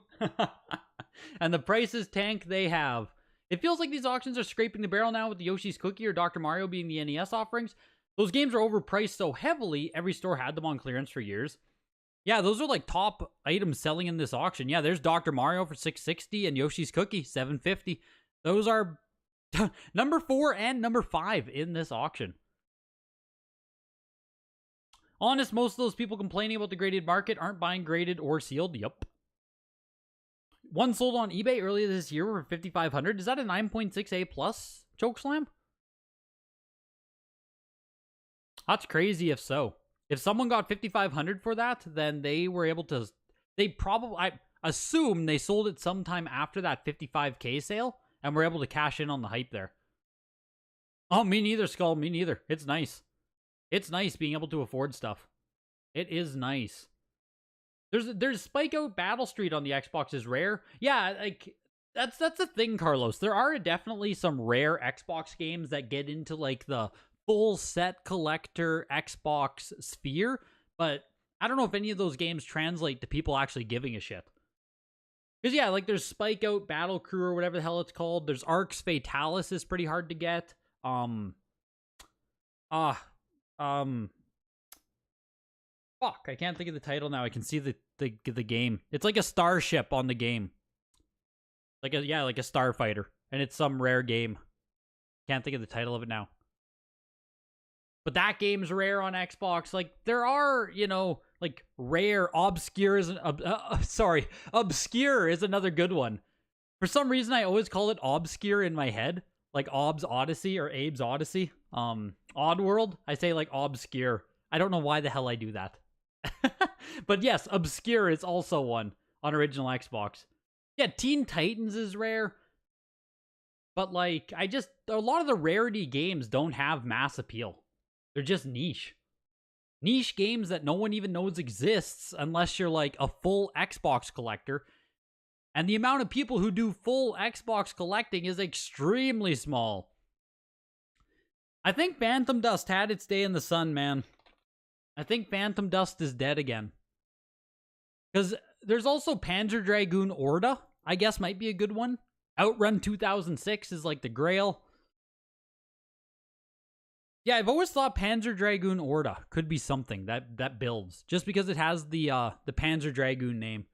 And the prices tank they have. It feels like these auctions are scraping the barrel now with the Yoshi's Cookie or Dr. Mario being the NES offerings. Those games are overpriced so heavily, every store had them on clearance for years. Yeah, those are like top items selling in this auction. Yeah, there's Dr. Mario for $660 and Yoshi's Cookie, $750. Those are number 4 and number 5 in this auction. Honest, most of those people complaining about the graded market aren't buying graded or sealed. Yup. One sold on eBay earlier this year for $5,500. Is that a 9.6A plus, Chokeslam? That's crazy if so. If someone got $5,500 for that, then they were able to... I assume they sold it sometime after that $55K sale and were able to cash in on the hype there. Oh, me neither, Skull. Me neither. It's nice. It's nice being able to afford stuff. It is nice. There's Spike Out Battle Street on the Xbox is rare. Yeah, like that's the thing, Carlos. There are definitely some rare Xbox games that get into like the full set collector Xbox sphere, but I don't know if any of those games translate to people actually giving a shit. Because, yeah, like, there's Spike Out Battle Crew or whatever the hell it's called. There's Arx Fatalis is pretty hard to get. Fuck, I can't think of the title now. I can see the game. It's like a starship on the game. Like a starfighter. And it's some rare game. Can't think of the title of it now. But that game's rare on Xbox. Like, there are, you know, like, rare, obscure is another good one. For some reason, I always call it obscure in my head. Like, Ob's Odyssey or Abe's Odyssey. Oddworld, I say, like, obscure. I don't know why the hell I do that. But yes, obscure is also one on original Xbox. Yeah, Teen Titans is rare. But, like, a lot of the rarity games don't have mass appeal. They're just niche. Niche games that no one even knows exists unless you're, like, a full Xbox collector. And the amount of people who do full Xbox collecting is extremely small. I think Phantom Dust had its day in the sun, man. I think Phantom Dust is dead again. Because there's also Panzer Dragoon Orda, I guess might be a good one. Outrun 2006 is like the grail. Yeah, I've always thought Panzer Dragoon Orda could be something that builds. Just because it has the Panzer Dragoon name.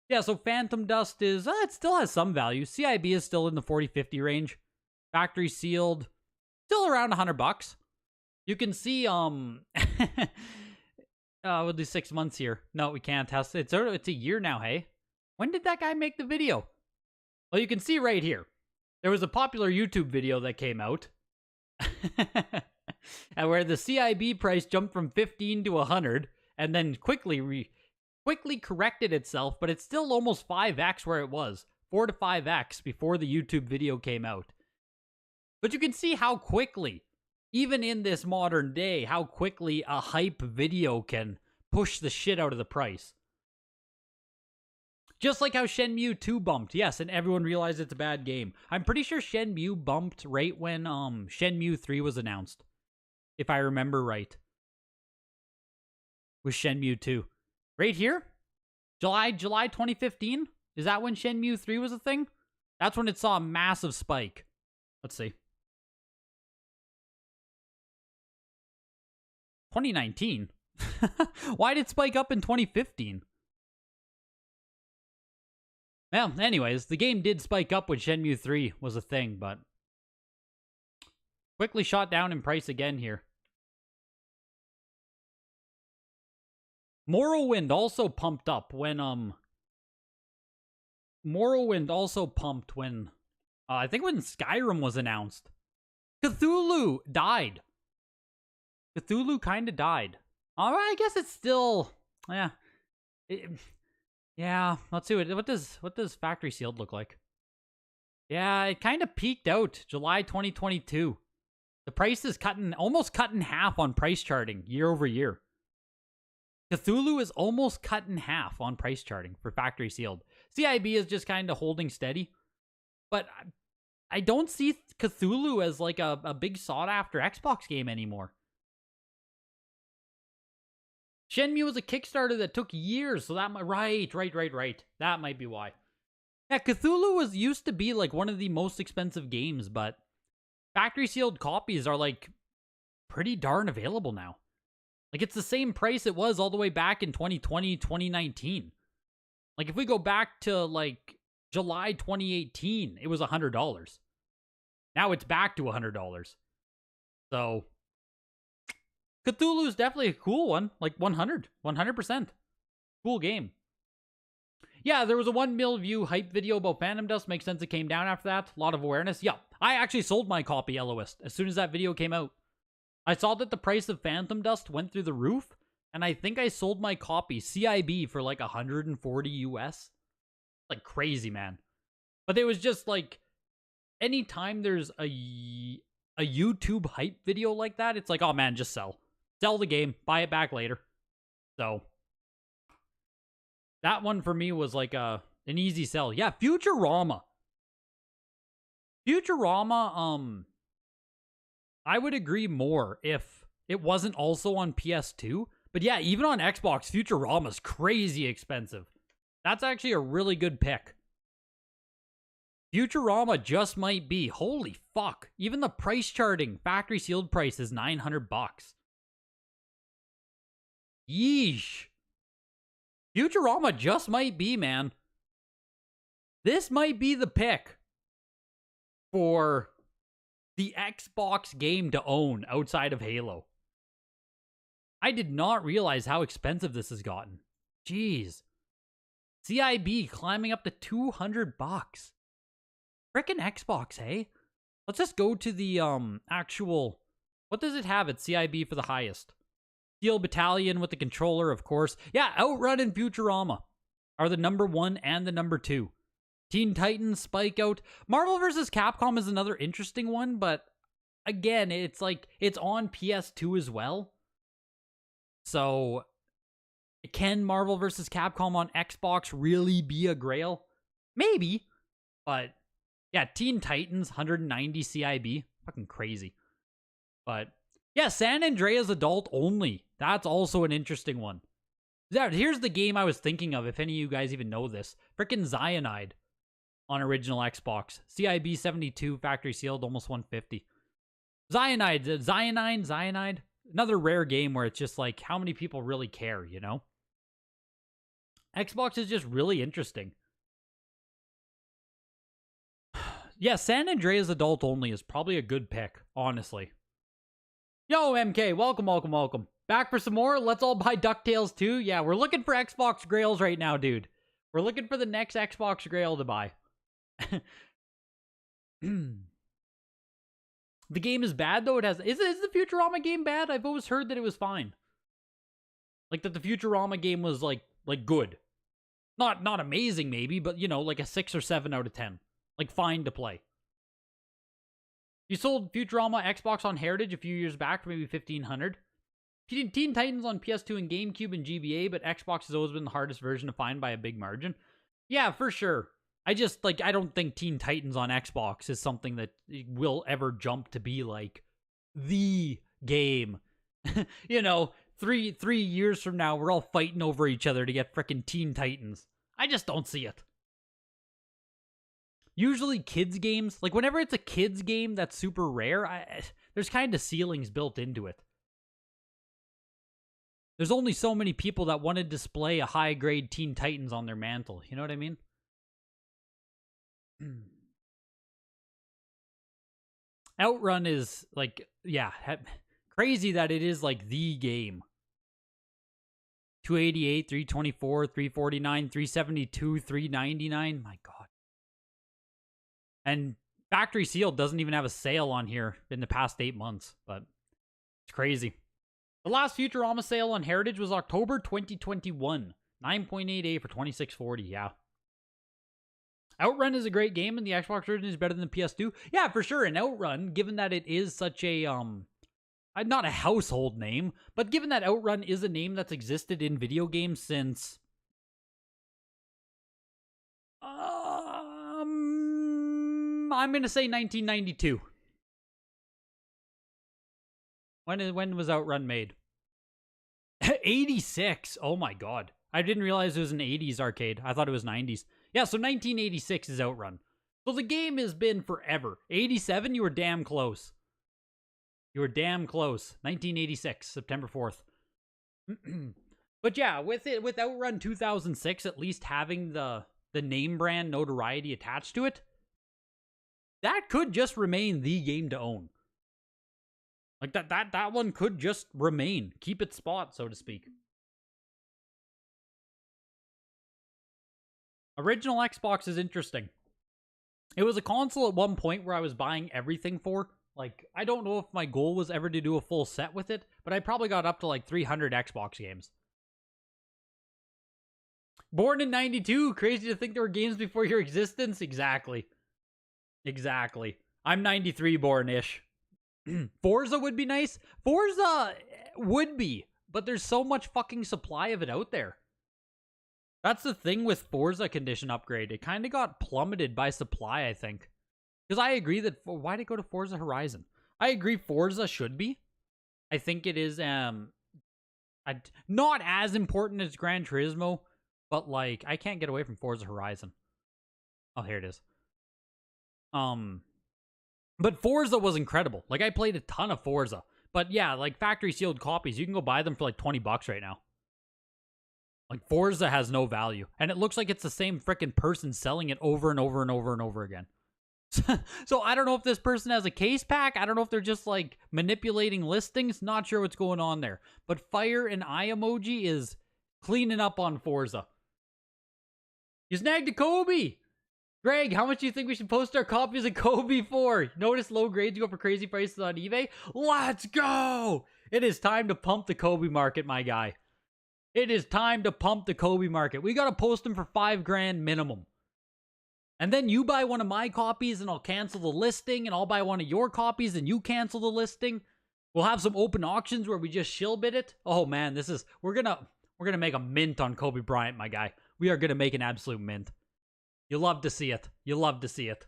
Yeah, so Phantom Dust is, it still has some value. CIB is still in the 40-50 range. Factory sealed, still around $100. You can see, we'll do 6 months here. No, we can't test it. It's a year now, hey? When did that guy make the video? Well, you can see right here. There was a popular YouTube video that came out. And where the CIB price jumped from 15 to 100 and then quickly corrected itself, but it's still almost 5x where it was. 4 to 5x before the YouTube video came out. But you can see how quickly, even in this modern day, how quickly a hype video can push the shit out of the price. Just like how Shenmue 2 bumped, yes, and everyone realized it's a bad game. I'm pretty sure Shenmue bumped right when Shenmue 3 was announced. If I remember right. With Shenmue 2. Right here? July 2015? Is that when Shenmue 3 was a thing? That's when it saw a massive spike. Let's see. 2019? Why did it spike up in 2015? Well, anyways, the game did spike up when Shenmue 3 was a thing, but quickly shot down in price again here. Morrowind also pumped up when, I think when Skyrim was announced. Cthulhu died. Cthulhu kind of died. Alright, I guess it's still, yeah. Yeah, let's see, what does Factory Sealed look like? Yeah, it kind of peaked out July 2022. The price is almost cut in half on price charting year over year. Cthulhu is almost cut in half on price charting for Factory Sealed. CIB is just kind of holding steady. But I don't see Cthulhu as like a big sought-after Xbox game anymore. Shenmue was a Kickstarter that took years, so that might... Right. That might be why. Yeah, Cthulhu used to be like one of the most expensive games, but Factory Sealed copies are like pretty darn available now. Like, it's the same price it was all the way back in 2020, 2019. Like, if we go back to, like, July 2018, it was $100. Now it's back to $100. So, Cthulhu is definitely a cool one. Like, 100%. Cool game. Yeah, there was a 1 mil view hype video about Phantom Dust. Makes sense it came down after that. A lot of awareness. Yeah, I actually sold my copy, Eloist, as soon as that video came out. I saw that the price of Phantom Dust went through the roof, and I think I sold my copy, CIB, for like 140 US. Like, crazy, man. But it was just like, anytime there's a YouTube hype video like that, it's like, oh man, just sell. Sell the game, buy it back later. So, that one for me was like an easy sell. Yeah, Futurama. I would agree more if it wasn't also on PS2. But yeah, even on Xbox, Futurama's crazy expensive. That's actually a really good pick. Futurama just might be. Holy fuck. Even the price charting, factory sealed price is $900. Yeesh. Futurama just might be, man. This might be the pick for the Xbox game to own outside of Halo. I did not realize how expensive this has gotten. Jeez. CIB climbing up to $200. Frickin' Xbox, hey? Let's just go to the actual... What does it have at CIB for the highest? Steel Battalion with the controller, of course. Yeah, Outrun and Futurama are the number 1 and the number 2. Teen Titans, Spike Out. Marvel vs. Capcom is another interesting one, but again, it's like, it's on PS2 as well. So, can Marvel vs. Capcom on Xbox really be a grail? Maybe, but yeah, Teen Titans, 190 CIB. Fucking crazy. But yeah, San Andreas Adult Only. That's also an interesting one. Here's the game I was thinking of, if any of you guys even know this. Frickin' Cyanide on original Xbox. CIB 72, factory sealed, almost 150. Cyanide. Another rare game where it's just like, how many people really care, you know? Xbox is just really interesting. Yeah, San Andreas Adult Only is probably a good pick, honestly. Yo, MK, welcome. Back for some more? Let's all buy DuckTales 2? Yeah, we're looking for Xbox Grails right now, dude. We're looking for the next Xbox Grail to buy. The game is bad, though. It has... Is the Futurama game bad? I've always heard that it was fine. Like, that the Futurama game was, like good. Not amazing, maybe, but, you know, like a 6 or 7 out of 10. Like, fine to play. You sold Futurama Xbox on Heritage a few years back for maybe $1,500. Teen Titans on PS2 and GameCube and GBA, but Xbox has always been the hardest version to find by a big margin. Yeah, for sure. I just, like, I don't think Teen Titans on Xbox is something that will ever jump to be, like, the game. You know, three years from now, we're all fighting over each other to get frickin' Teen Titans. I just don't see it. Usually kids games, like, whenever it's a kids game that's super rare, there's kind of ceilings built into it. There's only so many people that want to display a high-grade Teen Titans on their mantle. You know what I mean? Outrun is, like, yeah, crazy that it is, like, the game. 288, 324, 349, 372, 399. My God. And Factory Sealed doesn't even have a sale on here in the past 8 months, but it's crazy. The last Futurama sale on Heritage was October 2021. 9.88 for $26.40, yeah. Outrun is a great game, and the Xbox version is better than the PS2. Yeah, for sure, and Outrun, given that it is such a, not a household name, but given that Outrun is a name that's existed in video games since... I'm going to say 1992. When was Outrun made? 86. Oh my God. I didn't realize it was an 80s arcade. I thought it was 90s. Yeah, so 1986 is Outrun. So the game has been forever. 87, you were damn close. You were damn close. 1986, September 4th. But yeah, with Outrun 2006 at least having the name brand notoriety attached to it, that could just remain the game to own. Like, that one could just remain. Keep its spot, so to speak. Original Xbox is interesting. It was a console at one point where I was buying everything for. Like, I don't know if my goal was ever to do a full set with it, but I probably got up to like 300 Xbox games. Born in 92, crazy to think there were games before your existence? Exactly. I'm 93 born-ish. Forza would be nice. Forza would be, but there's so much fucking supply of it out there. That's the thing with Forza Condition Upgrade. It kind of got plummeted by supply, I think. Because I agree that... Why'd it go to Forza Horizon? I agree Forza should be. I think it is not as important as Gran Turismo, but like I can't get away from Forza Horizon. Oh, here it is. But Forza was incredible. Like I played a ton of Forza. But yeah, like factory sealed copies, you can go buy them for like $20 right now. Like Forza has no value. And it looks like it's the same freaking person selling it over and over and over and over again. So I don't know if this person has a case pack. I don't know if they're just like manipulating listings. Not sure what's going on there. But fire and eye emoji is cleaning up on Forza. You snagged a Kobe! Greg, how much do you think we should post our copies of Kobe for? Notice low grades go for crazy prices on eBay? Let's go! It is time to pump the Kobe market, my guy. It is time to pump the Kobe market. We gotta post them for $5,000 minimum. And then you buy one of my copies and I'll cancel the listing, and I'll buy one of your copies and you cancel the listing. We'll have some open auctions where we just shill bid it. Oh man, we're gonna make a mint on Kobe Bryant, my guy. We are gonna make an absolute mint. You love to see it. You love to see it.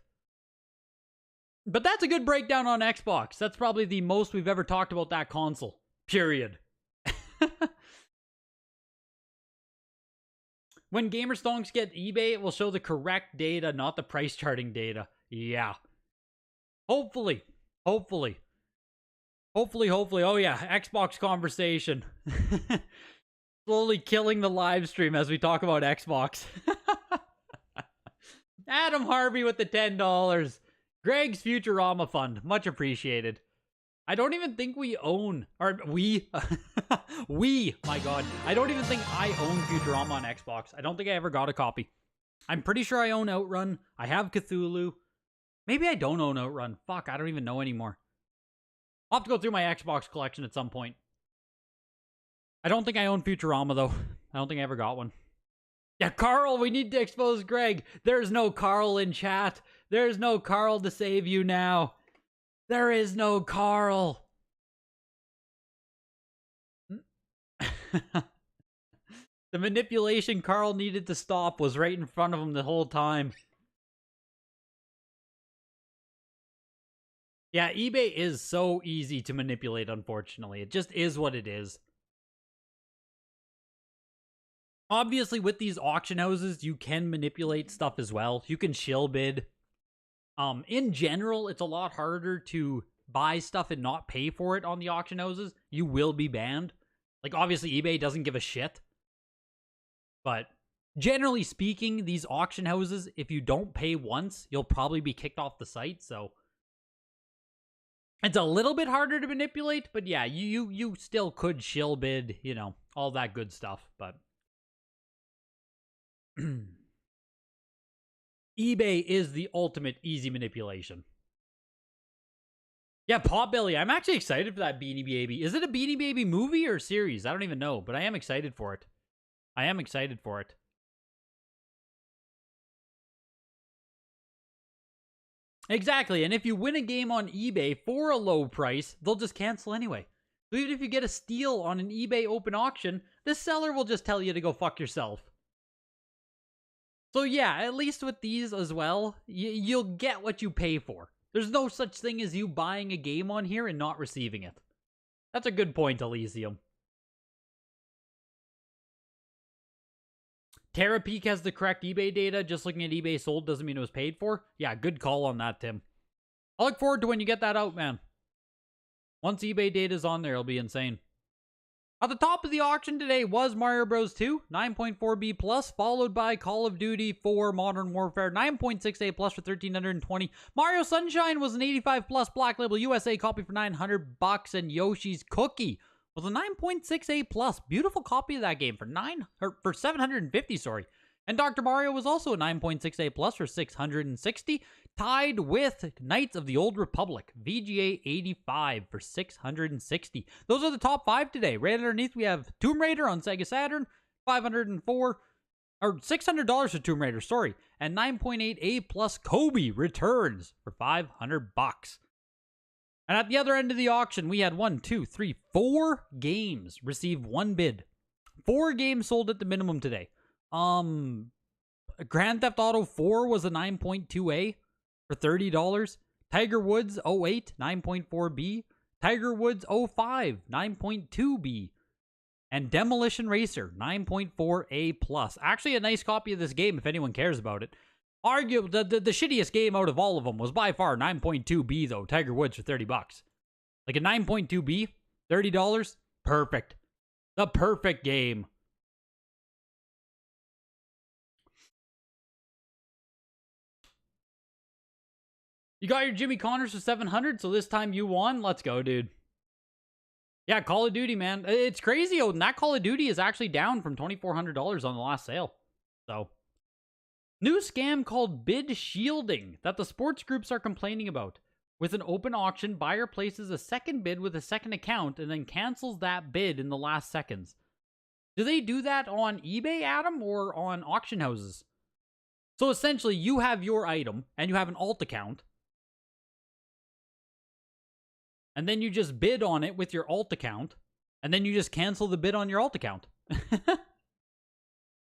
But that's a good breakdown on Xbox. That's probably the most we've ever talked about that console. Period. When Gamerstonks get eBay, it will show the correct data, not the price charting data. Yeah. Hopefully. Hopefully. Oh yeah, Xbox conversation. Slowly killing the live stream as we talk about Xbox. Adam Harvey with the $10. Greg's Futurama Fund. Much appreciated. I don't even think we own, or my god. I don't even think I own Futurama on Xbox. I don't think I ever got a copy. I'm pretty sure I own Outrun. I have Cthulhu. Maybe I don't own Outrun. Fuck, I don't even know anymore. I'll have to go through my Xbox collection at some point. I don't think I own Futurama, though. I don't think I ever got one. Yeah, Carl, we need to expose Greg. There's no Carl in chat. There's no Carl to save you now. There is no Carl. The manipulation Carl needed to stop was right in front of him the whole time. Yeah, eBay is so easy to manipulate, unfortunately. It just is what it is. Obviously, with these auction houses, you can manipulate stuff as well. You can shill bid. In general, it's a lot harder to buy stuff and not pay for it on the auction houses. You will be banned. Like, obviously, eBay doesn't give a shit. But generally speaking, these auction houses, if you don't pay once, you'll probably be kicked off the site. So it's a little bit harder to manipulate. But yeah, you still could shill bid, you know, all that good stuff. But eBay is the ultimate easy manipulation. Yeah, Potbelly. I'm actually excited for that Beanie Baby. Is it a Beanie Baby movie or series? I don't even know, but I am excited for it. I am excited for it. Exactly, and if you win a game on eBay for a low price, they'll just cancel anyway. So even if you get a steal on an eBay open auction, the seller will just tell you to go fuck yourself. So yeah, at least with these as well, you'll get what you pay for. There's no such thing as you buying a game on here and not receiving it. That's a good point, Elysium. TerraPeak has the correct eBay data. Just looking at eBay sold doesn't mean it was paid for. Yeah, good call on that, Tim. I look forward to when you get that out, man. Once eBay data is on there, it'll be insane. At the top of the auction today was Mario Bros. 2, 9.4B plus, followed by Call of Duty 4 Modern Warfare, 9.68 plus for $1,320. Mario Sunshine was an 85 plus Black Label USA copy for $900, and Yoshi's Cookie was a 9.68 plus. Beautiful copy of that game for $750, sorry. And Dr. Mario was also a 9.68 plus for $660, tied with Knights of the Old Republic, VGA 85 for $660. Those are the top 5 today. Right underneath, we have Tomb Raider on Sega Saturn, $504, or $600 for Tomb Raider, sorry. And 9.8A plus Kobe returns for $500. And at the other end of the auction, we had 4 games receive one bid. 4 games sold at the minimum today. Grand Theft Auto 4 was a 9.2A for $30. Tiger Woods 08, 9.4B. Tiger Woods 05, 9.2B. and Demolition Racer 9.4A+. Actually, a nice copy of this game if anyone cares about it. Arguably, the shittiest game out of all of them was by far 9.2B, though. Tiger Woods for $30. Like a 9.2B, $30, perfect. The perfect game. You got your Jimmy Connors for 700, so this time you won. Let's go, dude. Yeah, Call of Duty, man. It's crazy, Odin. That Call of Duty is actually down from $2,400 on the last sale. So, new scam called bid shielding that the sports groups are complaining about. With an open auction, buyer places a second bid with a second account and then cancels that bid in the last seconds. Do they do that on eBay, Adam, or on auction houses? So essentially, you have your item and you have an alt account. And then you just bid on it with your alt account. And then you just cancel the bid on your alt account.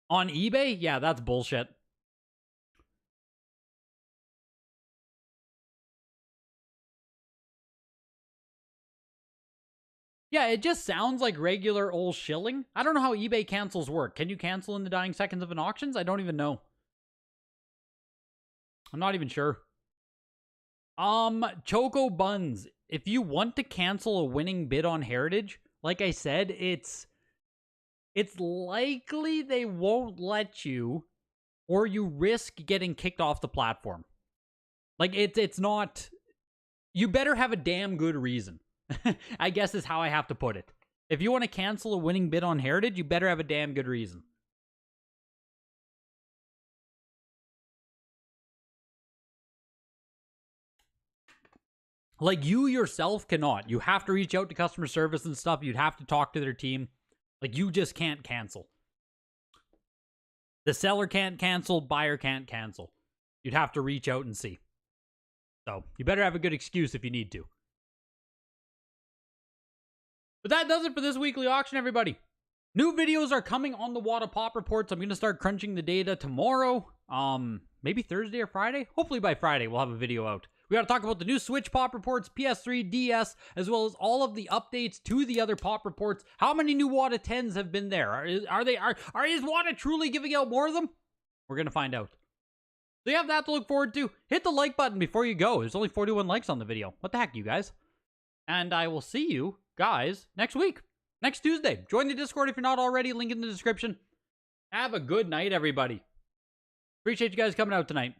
On eBay? Yeah, that's bullshit. Yeah, it just sounds like regular old shilling. I don't know how eBay cancels work. Can you cancel in the dying seconds of an auction? I don't even know. I'm not even sure. Choco Buns. If you want to cancel a winning bid on Heritage, like I said, it's likely they won't let you, or you risk getting kicked off the platform. Like, it's not... You better have a damn good reason, I guess is how I have to put it. If you want to cancel a winning bid on Heritage, you better have a damn good reason. Like, you yourself cannot. You have to reach out to customer service and stuff. You'd have to talk to their team. Like, you just can't cancel. The seller can't cancel. Buyer can't cancel. You'd have to reach out and see. So, you better have a good excuse if you need to. But that does it for this weekly auction, everybody. New videos are coming on the WATA Pop Reports. I'm going to start crunching the data tomorrow. Maybe Thursday or Friday? Hopefully by Friday we'll have a video out. We got to talk about the new Switch Pop Reports, PS3, DS, as well as all of the updates to the other Pop Reports. How many new WATA 10s have been there? Is WATA truly giving out more of them? We're going to find out. So you have that to look forward to. Hit the like button before you go. There's only 41 likes on the video. What the heck, you guys? And I will see you guys next week. Next Tuesday. Join the Discord if you're not already. Link in the description. Have a good night, everybody. Appreciate you guys coming out tonight.